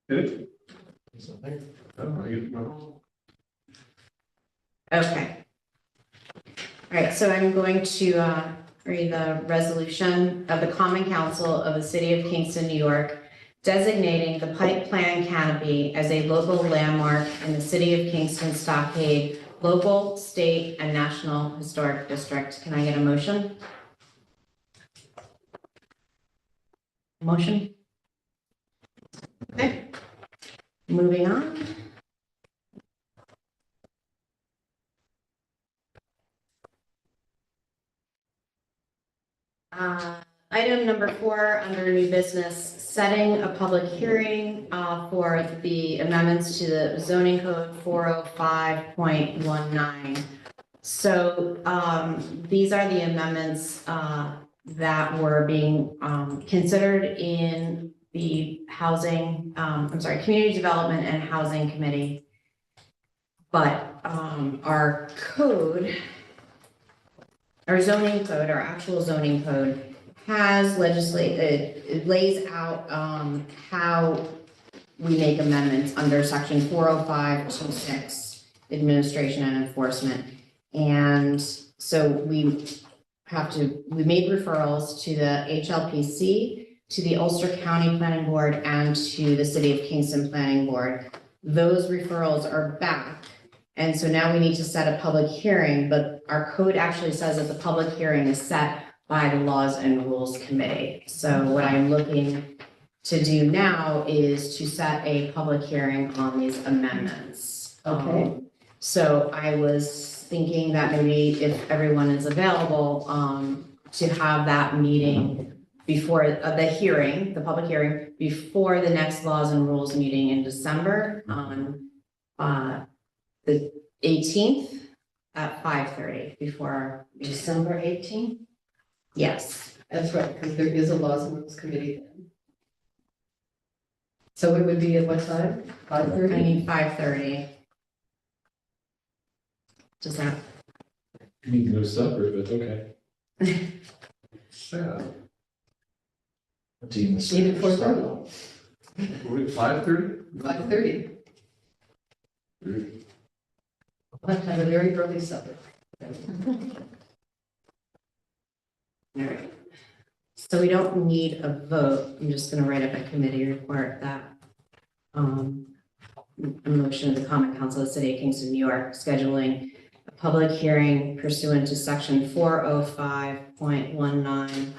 It? Something. Okay. All right, so I'm going to read the resolution of the Common Council of the City of Kingston, New York, designating the Pike Plan Canopy as a local landmark in the City of Kingston Stockade, local, state, and national historic district. Can I get a motion? Motion? Okay. Moving on. Item number 4 under new business, setting a public hearing for the amendments to the zoning code 405.19. So these are the amendments that were being considered in the Community Development and Housing Committee. But our code, our zoning code, our actual zoning code has it lays out how we make amendments under section 405.26, administration and enforcement. And so we made referrals to the HLPC, to the Ulster County Planning Board, and to the City of Kingston Planning Board. Those referrals are back. And so now we need to set a public hearing, but our code actually says that the public hearing is set by the Laws and Rules Committee. So what I'm looking to do now is to set a public hearing on these amendments. Okay. So I was thinking that maybe if everyone is available, to have that meeting before the hearing, the public hearing, before the next Laws and Rules meeting in December on the 18th at 5:30 before. December 18th? Yes. That's right, because there is a Laws and Rules Committee then. So it would be at what time? 5:30? I need 5:30. Does that? You can go supper, but okay. Sad. What do you miss? Even 4:30? Were we 5:30? 5:30. We'll have to have a very early supper. All right. So we don't need a vote. I'm just gonna write up a committee report that a motion of the Common Council of the City of Kingston, New York, scheduling a public hearing pursuant to section 405.19,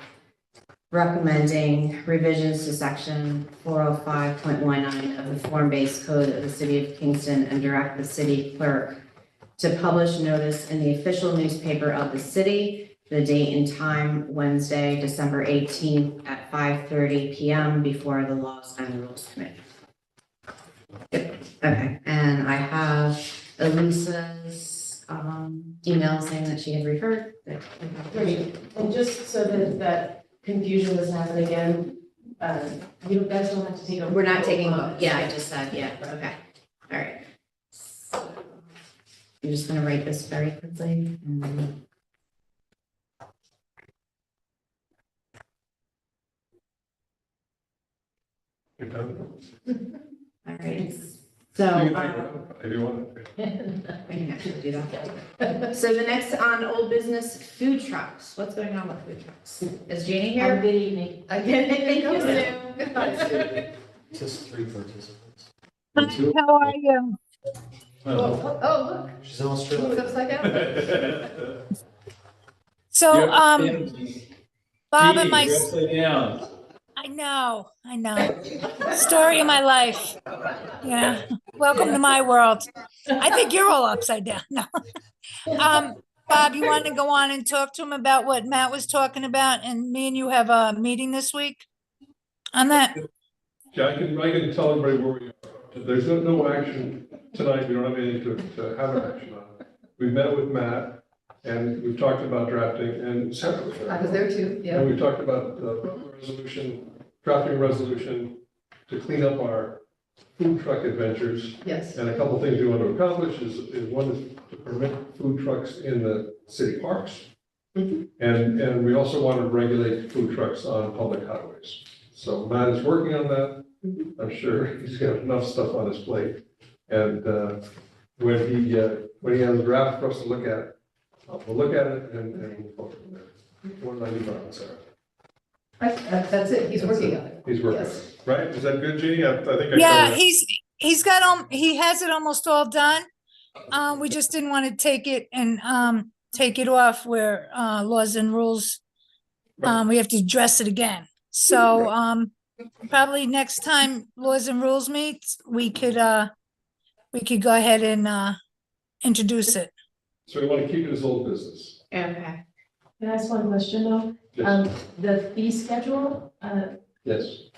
recommending revisions to section 405.19 of the form-based code of the City of Kingston, and direct the city clerk to publish notice in the official newspaper of the city, the date and time, Wednesday, December 18th at 5:30 PM before the Laws and Rules Committee. Good. Okay, and I have Elisa's email saying that she had referred. Great, and just so that confusion doesn't happen again, you guys don't have to take. We're not taking, yeah, I just said, yeah, okay, all right. So, I'm just gonna write this very quickly. And You're done? all right, so. If you want. I can actually do that. So the next on old business, food trucks. What's going on with food trucks? Is Jeannie here? Good evening. Again, thank you, Sue. Just 3 participants. How are you? Oh, look, She's in it's Australia. upside down. So, Bob and my, Upside down. I know. Story of my life. Yeah. Welcome to my world. I think you're all upside down. No. Bob, you want to go on and talk to him about what Matt was talking about? And me and you have a meeting this week on that? Yeah, I can tell everybody where we are. There's no action tonight. We don't have anything to have an action on. We met with Matt and we've talked about drafting and separately. I was there too, yeah. And we talked about drafting a resolution to clean up our food truck adventures. Yes. And a couple of things we want to accomplish is one is to permit food trucks in the city parks. And we also want to regulate food trucks on public highways. So Matt is working on that. I'm sure he's got enough stuff on his plate. And when he has a draft for us to look at, we'll look at it and we'll go from there. What did I do about it, Sarah? That's it, he's working on it. He's working on Yes. it, right? Is that good, Jeannie? I think I Yeah, covered it. he has it almost all done. We just didn't want to take it and take it off where laws and rules. We have to address it again. So probably next time laws and rules meets, we could go ahead and introduce it. So we want to keep it as old business. Okay. Can I ask one question though? Yes. The fee schedule, Yes.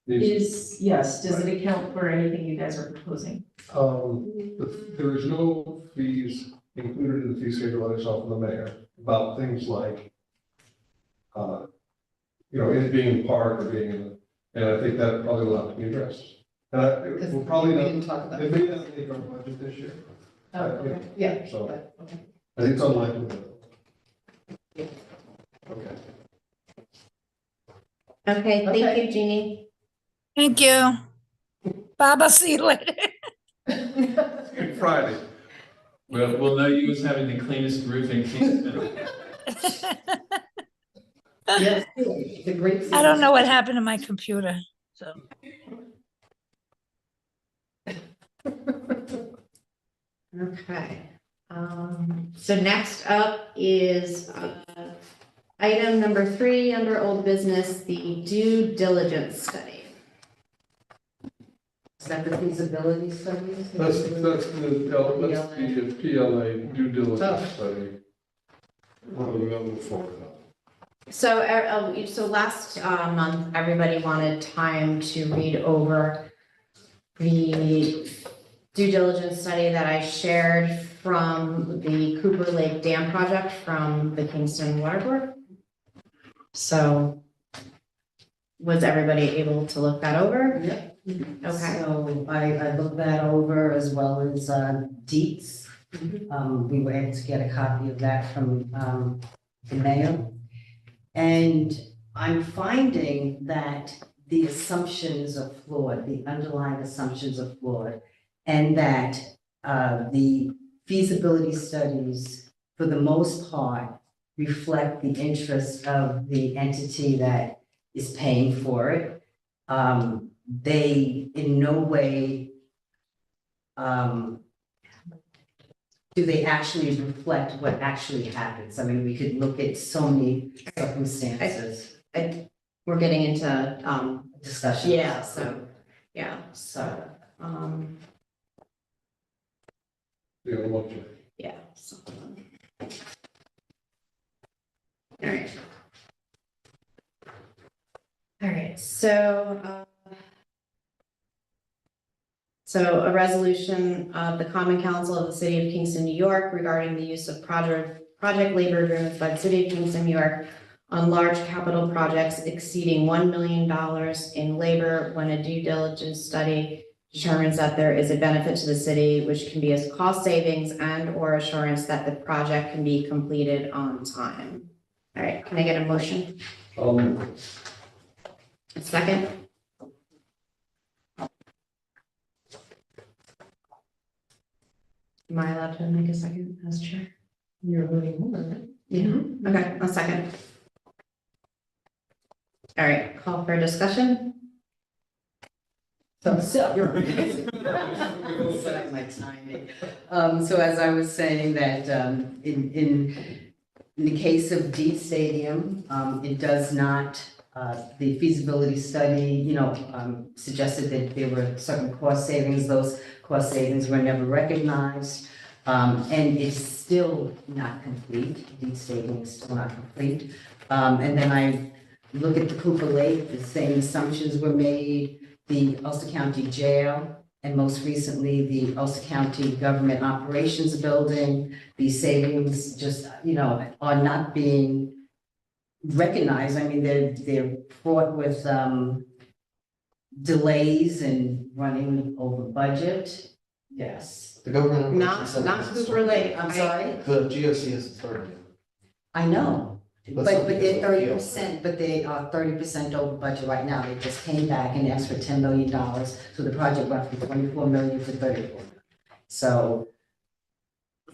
These- does it account for anything you guys are proposing? There is no fees included in the fee schedule that I saw from the mayor about things like, it being in the park or being in, and I think that probably will have to be addressed. And it will probably We not, didn't talk about it it. may not make our budget this year. Oh, okay, yeah. So Okay. I think it's unlikely. Okay. Okay, thank Okay. you, Jeannie. Thank you. Bob, I'll see you later. Good Friday. We'll know you as having the cleanest roof in Kingston. Yes, it's a great. I don't know what happened to my computer, so. Okay, so next up is item number 3 under old business, the due diligence study. Is that the feasibility studies? That's the PLA due diligence study. What are we gonna move forward on? So, so last month, everybody wanted time to read over the due diligence study that I shared from the Cooper Lake Dam project from the Kingston Water Board. So was everybody able to look that over? Yep. Okay. So I looked that over as well as deets. We were able to get a copy of that from the mayor. And I'm finding that the assumptions are flawed, the underlying assumptions are flawed, and that the feasibility studies, for the most part, reflect the interest of the entity that is paying for it. They in no way do they actually reflect what actually happens. I mean, we could look at so many circumstances. We're getting into, Discussion. yeah, so, yeah, so, The other motion. yeah. So, all right. All right, so a resolution of the Common Council of the City of Kingston, New York regarding the use of project labor agreements by the City of Kingston, New York on large capital projects exceeding $1 million in labor when a due diligence study determines that there is a benefit to the city, which can be as cost savings and or assurance that the project can be completed on time. All right, can I get a motion? A second? Am I allowed to make a second as chair? You're voting more, right? Yeah, okay, a second. All right, call for discussion. So you're set up my timing. So as I was saying that, in the case of Deed Stadium, it does not, the feasibility study, suggested that there were certain cost savings. Those cost savings were never recognized. And it's still not complete. Deed Stadium is still not complete. And then I look at the Cooper Lake, the same assumptions were made. The Ulster County Jail, and most recently, the Ulster County Government Operations Building. These savings just, are not being recognized. I mean, they're fraught with delays and running over budget. Yes. The government. Not Cooper Lake. I'm sorry? The GOC is starting. I know. But they're 30%, but they are 30% over budget right now. They just came back and asked for $10 million. So the project went from 24 million to 34 million. So,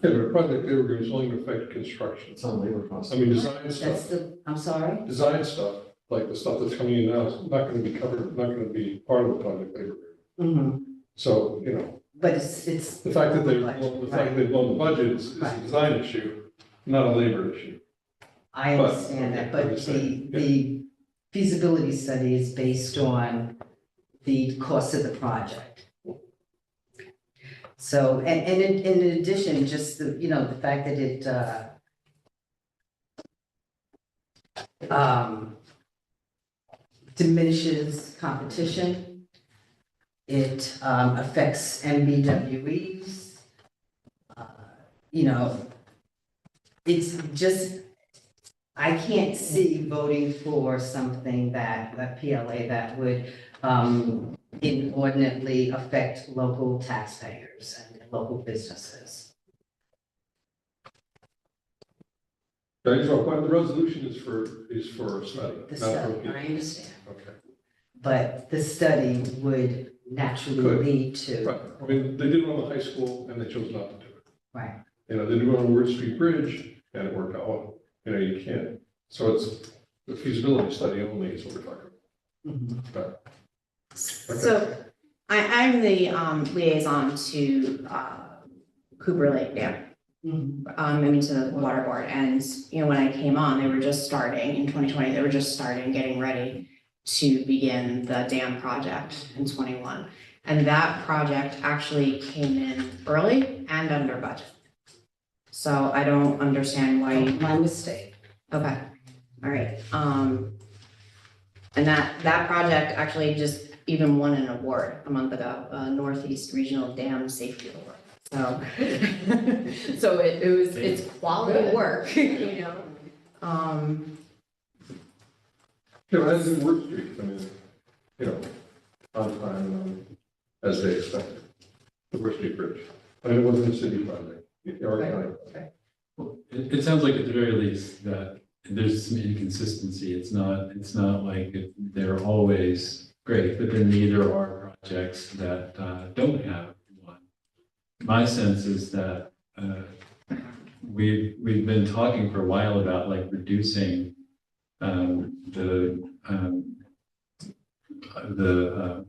Yeah, but a project they were going to only affect construction. It's on labor costs. I mean, design that's stuff, I'm sorry? design stuff, like the stuff that's coming in now, is not going to be covered, not going to be part of the project labor. Mm-hmm. So, you know, But it's. the fact that they've, Right. the fact that they've blown the budget is a Right. design issue, not a labor issue. I But- understand that, I'm but just saying, the feasibility study is based on the cost of the project. So, and in addition, just the, you know, the fact that it, diminishes competition. It, affects MBWEs. You know, it's just, I can't see voting for something that, a PLA that would inordinately affect local taxpayers and local businesses. Right, so the resolution is for a study, The not for a study, people. I understand, Okay, but the study would naturally Could. lead to. right, I mean, they did it on the high school and they chose not to do it. Right. You know, they did it on Wood Street Bridge and it worked out well, you know, you can't, so it's the feasibility study only is what we're talking Mhm. about. So I'm the liaison to Cooper Lake Dam. Mhm. I mean, to the water board, and, you know, when I came on, they were just starting, in 2020, they were just starting, getting ready to begin the dam project in 21. And that project actually came in early and under budget. So I don't understand why, My mistake. okay, all right. And that project actually just even won an award a month ago, Northeast Regional Dam Safety Award. So, so it's quality work, you know? You know, as in Wood Street, I mean, you know, on time, as they expected, the Wood Street Bridge. I mean, it wasn't a city project, or county. Well, it sounds like at the very least that there's some inconsistency. It's not like they're always great, but then neither are projects that don't have one. My sense is that we've been talking for a while about like reducing the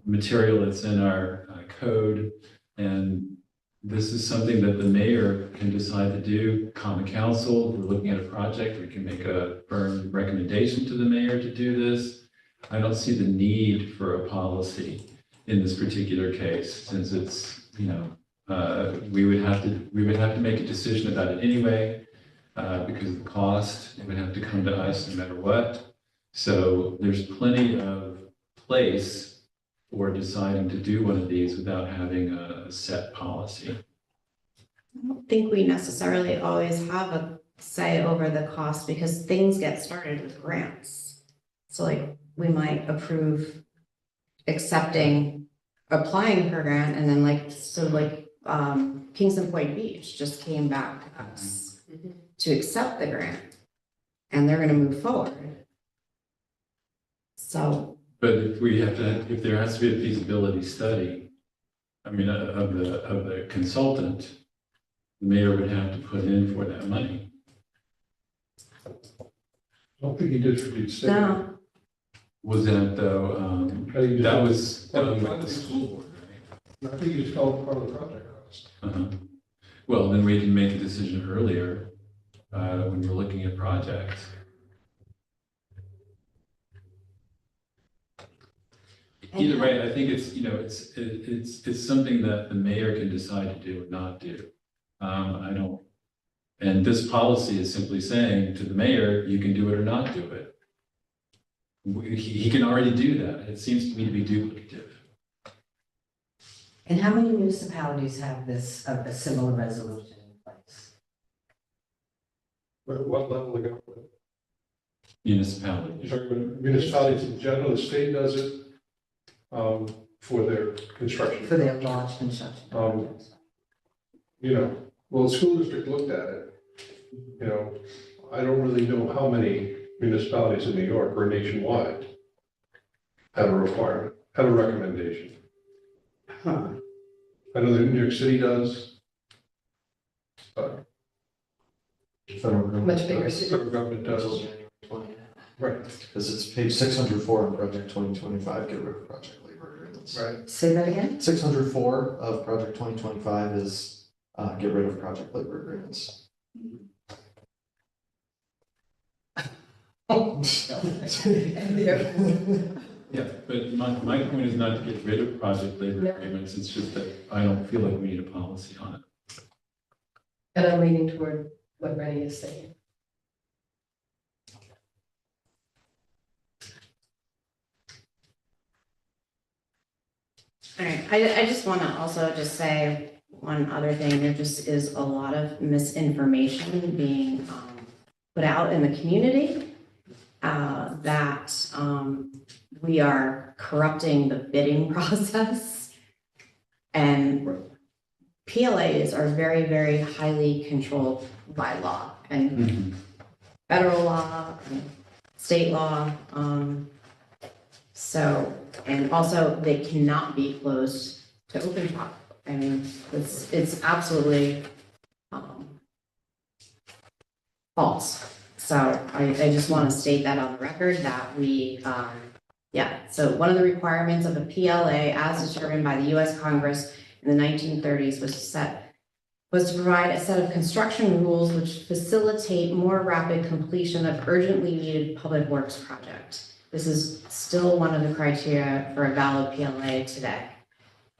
material that's in our code, and this is something that the mayor can decide to do. Common council, we're looking at a project, we can make a firm recommendation to the mayor to do this. I don't see the need for a policy in this particular case, since it's, you know, we would have to make a decision about it anyway, because of the cost, it would have to come to us no matter what. So there's plenty of place for deciding to do one of these without having a set policy. I don't think we necessarily always have a say over the cost because things get started with grants. So like we might approve accepting, applying for a grant and then like, so like Kingston Point Beach just came back to us to accept the grant and they're gonna move forward. So. But if there has to be a feasibility study, I mean, of the consultant, the mayor would have to put in for that money. I don't think he did for the state. No. Was that though, that was done with the school board, right? I think he just called part of the project cost. Well, then we can make a decision earlier, when we're looking at projects. Either way, I think it's, you know, it's something that the mayor can decide to do or not do. I don't, and this policy is simply saying to the mayor, you can do it or not do it. He can already do that. It seems to me to be duplicative. And how many municipalities have this, a similar resolution in place? What level of government? Municipality. You're talking about municipalities in general, the state does it for their construction. For their large construction. You know, well, the school district looked at it, you know, I don't really know how many municipalities in New York or nationwide have a requirement, have a recommendation. Huh. I know that New York City does. Federal government. Much bigger does. city. Federal government Until does. January 20. Right. Because it's page 604 in Project 2025, get rid of project labor agreements. Right. Say that again? 604 of Project 2025 is get rid of project labor agreements. Yeah, but my point is not to get rid of project labor agreements, it's just that I don't feel like we need a policy on it. And I'm leaning toward what Rennie is saying. All right, I just want to also just say one other thing. There just is a lot of misinformation being put out in the community that we are corrupting the bidding process. And PLAs are very, very highly controlled by law and federal law and state law. So, and also they cannot be closed to open shop. I mean, it's absolutely false. So I just want to state that on the record that we, so one of the requirements of a PLA as determined by the US Congress in the 1930s was to provide a set of construction rules which facilitate more rapid completion of urgently needed public works project. This is still one of the criteria for a valid PLA today.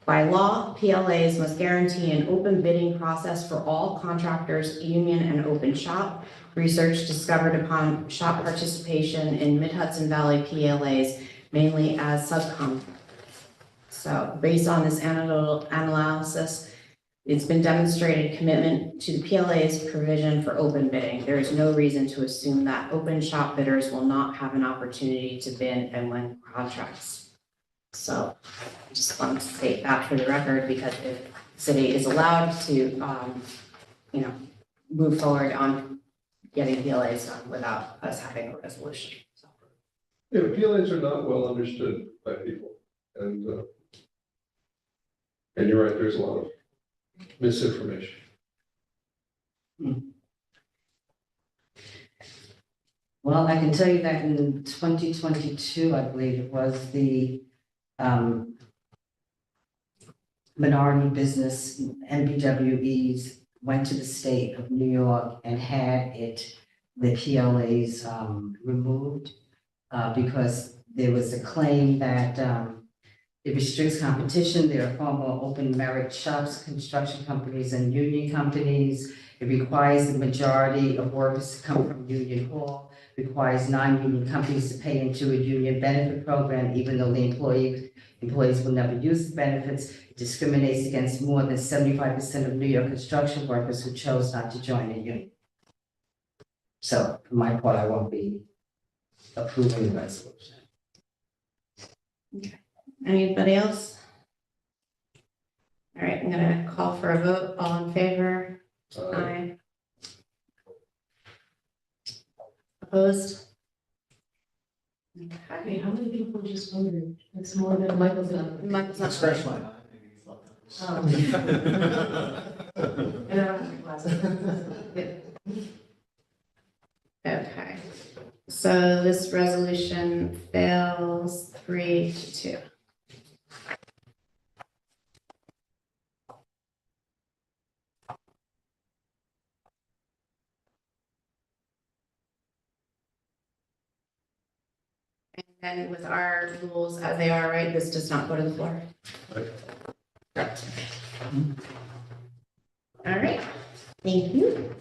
By law, PLAs must guarantee an open bidding process for all contractors, union and open shop. Research discovered upon shop participation in Mid-Hudson Valley PLAs, mainly as subcontractors. So based on this analysis, it's been demonstrated commitment to the PLA's provision for open bidding. There is no reason to assume that open shop bidders will not have an opportunity to bid and win contracts. So I just want to state that for the record, because if the city is allowed to, move forward on getting PLAs done without us having a resolution. So. Yeah, PLAs are not well understood by people, and you're right, there's a lot of misinformation. Well, I can tell you that in 2022, I believe it was, the minority business MPWEs went to the state of New York and had the PLAs removed because there was a claim that it restricts competition. There are far more open merit shops, construction companies and union companies. It requires the majority of workers to come from Union Hall, requires non-union companies to pay into a union benefit program, even though the employees will never use the benefits. It discriminates against more than 75% of New York construction workers who chose not to join a union. So for my part, I won't be approving the resolution. Okay. Anybody else? All right, I'm gonna call for a vote. All in favor? Aye. Opposed? Wait, Okay. how many people just voted? That's more than Michael's not. Michael's not. Scratch my eye. Maybe you thought that was- And I don't have glasses. Okay, so this resolution fails 3-2. And then with our rules as they are, right, this does not go to the floor? Right. Correct. All right, thank you.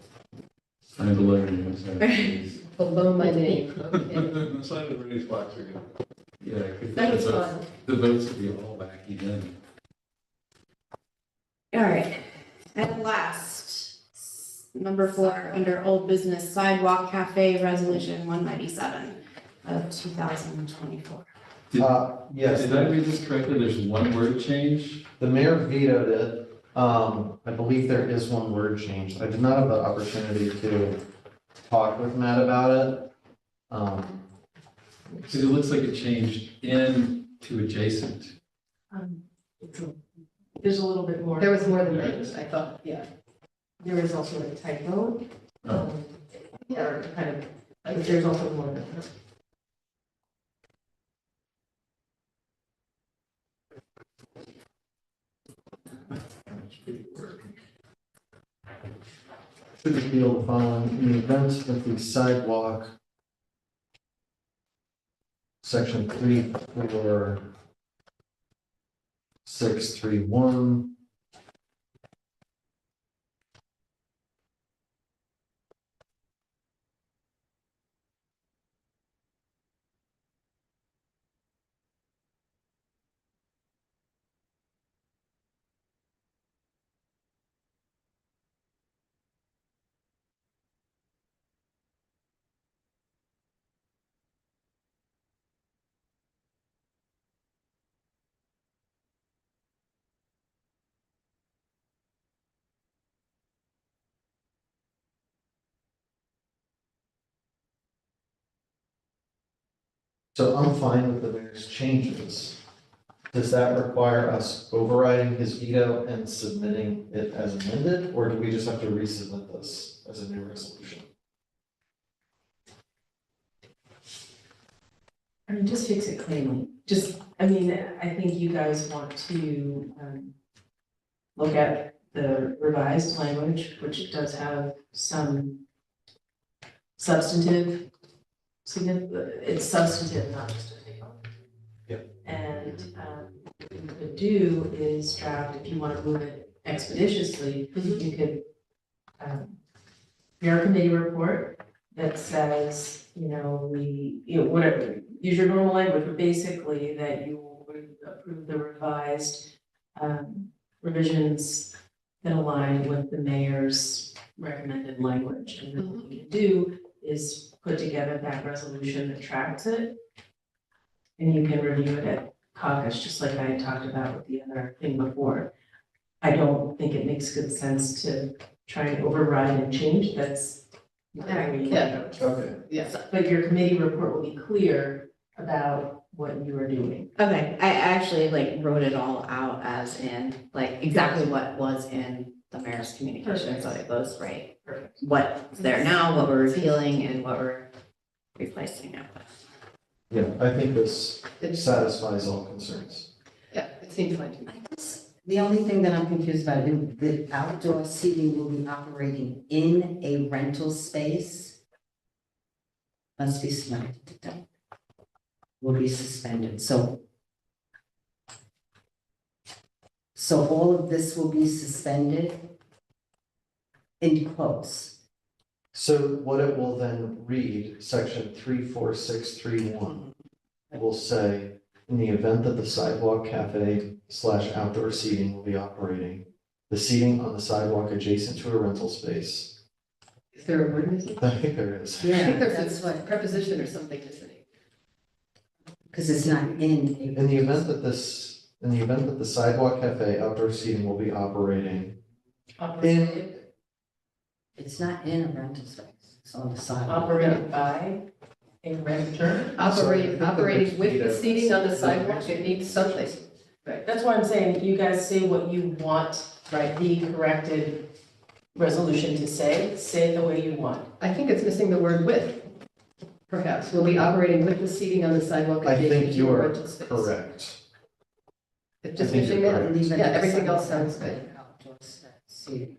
I have a letter in my side, please. Below my name, okay. Sign the Renee's box again. Yeah, because That was the fun. the votes will be all wacky then. All right, and last, number 4, under old business sidewalk cafe resolution 197 of 2024. Yes, Did I read this correctly? There's one word change? the mayor vetoed it. I believe there is one word change. I did not have the opportunity to talked with Matt about it. Because it looks like it changed in to adjacent. There's a little bit more. There was more than that, I thought, yeah. There is also a typo. Or kind of, like, there's also more than that. Should be able to find in the event that the sidewalk. Section 34631. So I'm fine with the mayor's changes. Does that require us overriding his veto and submitting it as amended, or do we just have to resubmit this as a new resolution? I mean, just fix it cleanly. Just, I mean, I think you guys want to, look at the revised language, which does have some substantive, it's substantive, not just a typo. Yep. And, what you could do is draft, if you want to move it expeditiously, you could, your committee report that says, whatever, use your normal language, but basically that you would approve the revised revisions that align with the mayor's recommended language. And then what you can do is put together that resolution that tracks it. And you can review it at caucus, just like I had talked about with the other thing before. I don't think it makes good sense to try and override and change. That's not the way you want to go. Okay. Yes. But your committee report will be clear about what you are doing. Okay, I actually wrote it all out as in, exactly what was in the mayor's communication, so it goes right. Perfect. What's there now, what we're repealing, and what we're replacing now with. Yeah, I think this satisfies all concerns. Yeah, it seems fine to me. The only thing that I'm confused about, the outdoor seating will be operating in a rental space. Must be suspended. Will be suspended, so. So all of this will be suspended in quotes. So what it will then read, section 34631, will say, in the event that the sidewalk cafe / outdoor seating will be operating, the seating on the sidewalk adjacent to a rental space. Is there a word missing? I think there is. I Yeah, think there's that's a what, preposition or something missing. because it's not in. In the event that the sidewalk cafe outdoor seating will be operating in, It's not in a rental space, it's on the sidewalk. Operated by a renter. Operating with the seating on the sidewalk, it needs something. Right, that's why I'm saying, you guys say what you want, right, the corrected resolution to say it the way you want. I think it's missing the word with, perhaps. We'll be operating with the seating on the sidewalk I adjacent think to you a are rental space. correct. It's just I think missing you're that. correct. Leave it Yeah, at the everything else sidewalk. sounds good. Outdoor seating.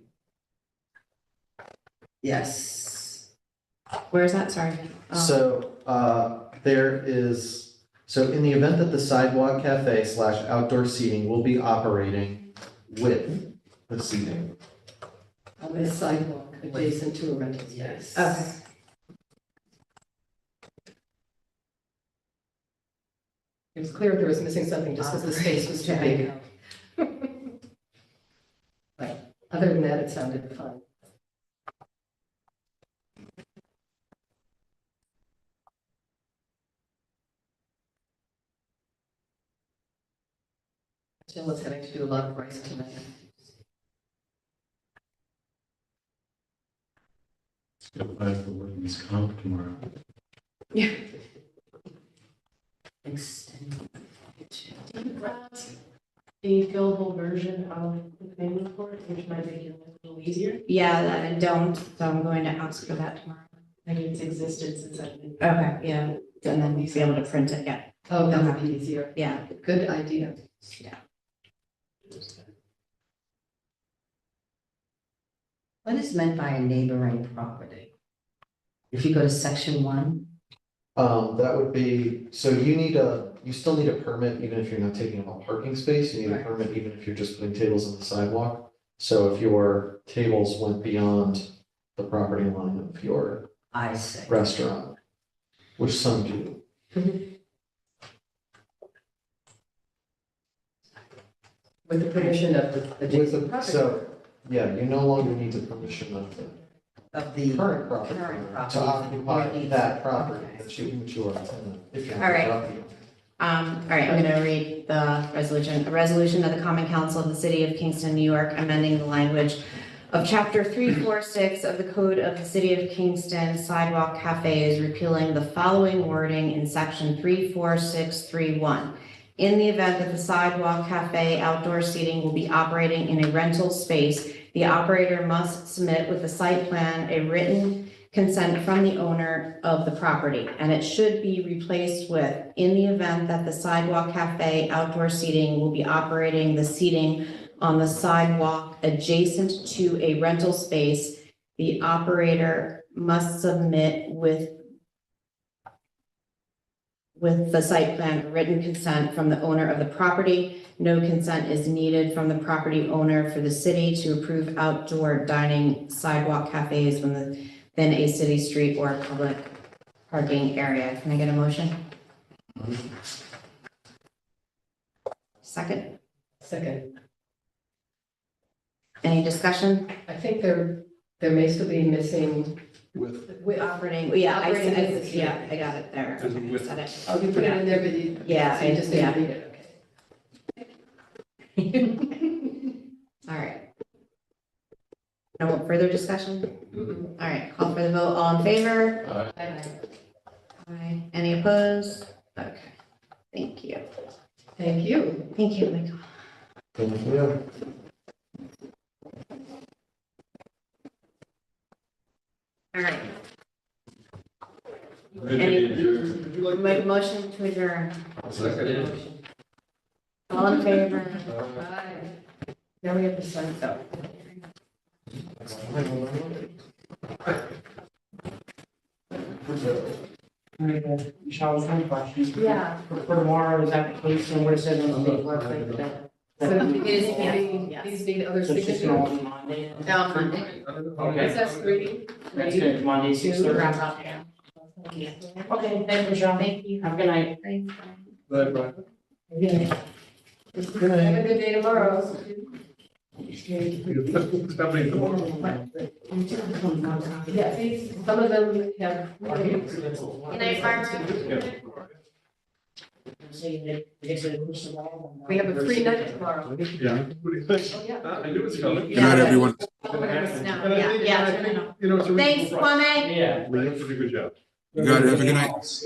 Yes. Where's that, sorry? So, there is, so in the event that the sidewalk cafe / outdoor seating will be operating with the seating. On the sidewalk adjacent to a rental space. Okay. It was clear there was missing something just because the space was too big. But other than that, it sounded fine. Jill is having to do a lot of rice tonight. apply for workman's comp tomorrow. Extend. A fillable version of the committee report, which might make it a little easier. Yeah, that I don't, so I'm going to ask for that tomorrow. I mean, it's existed since I've been. Okay, yeah, and then we'll be able to print it, yeah, Oh, that would be easier. yeah. Good idea. What is meant by a neighboring property? If you go to section 1, That would be, so you still need a permit even if you're not taking up a parking space, you need a Right. permit even if you're just putting tables on the sidewalk. So if your tables went beyond the property line of your I say. restaurant, which some do. With the permission of the With adjacent the, property. so, yeah, you no longer need the permission of the Of the current property current owner property. to occupy Or that property Okay. that you are a tenant, if you have All right. a property. All right, I'm gonna read the resolution. A resolution of the Common Council of the City of Kingston, New York, amending the language of Chapter 346 of the Code of the City of Kingston Sidewalk Cafes, repealing the following wording in Section 34631. In the event that the sidewalk cafe outdoor seating will be operating in a rental space, the operator must submit with the site plan a written consent from the owner of the property, and it should be replaced with, in the event that the sidewalk cafe outdoor seating will be operating the seating on the sidewalk adjacent to a rental space, the operator must submit with the site plan, a written consent from the owner of the property. No consent is needed from the property owner for the city to approve outdoor dining sidewalk cafes within a city street or public parking area. Can I get a motion? Second, Second, any discussion? I think there may still be missing. With, Operating, yeah, I Operating said, is- yeah, I got it there. As in with- Said it. Oh, you put it in there, but you. Yeah, so you just didn't yeah. read it, okay. All right. No further discussion? All right, call for the vote. All in favor? Aye. Any opposed? Okay, thank you. Thank you. Thank you, Michael. Thank you. All right, Ready to adjourn. would you like? make a motion to adjourn. Second. All in favor? Bye. Now we have to sign. Oh. Michelle, one question. Yeah. For tomorrow, is that the case, and what it says on the paperwork, like that? So Yeah. these need other So it's just signatures. gonna all be Monday? On Monday. Okay, Recess 3. that's good, Monday, 6:30. Wrap up, yeah. Okay, thank you, Michelle. Thank you. Have a good night. Thanks. Bye, Brian. Good night. Have a good day tomorrow. Somebody tomorrow. Yeah, these, some of them have. Good night, Barbara. We have a free night tomorrow. Yeah. What do you think? Oh, yeah. I knew it was coming. Good night, everyone. And I Yeah, think- yeah, and I yeah. think, you know, it's a Thanks, reasonable price. Kwame. Yeah. Really, that's a good job. You got it. Have a good night.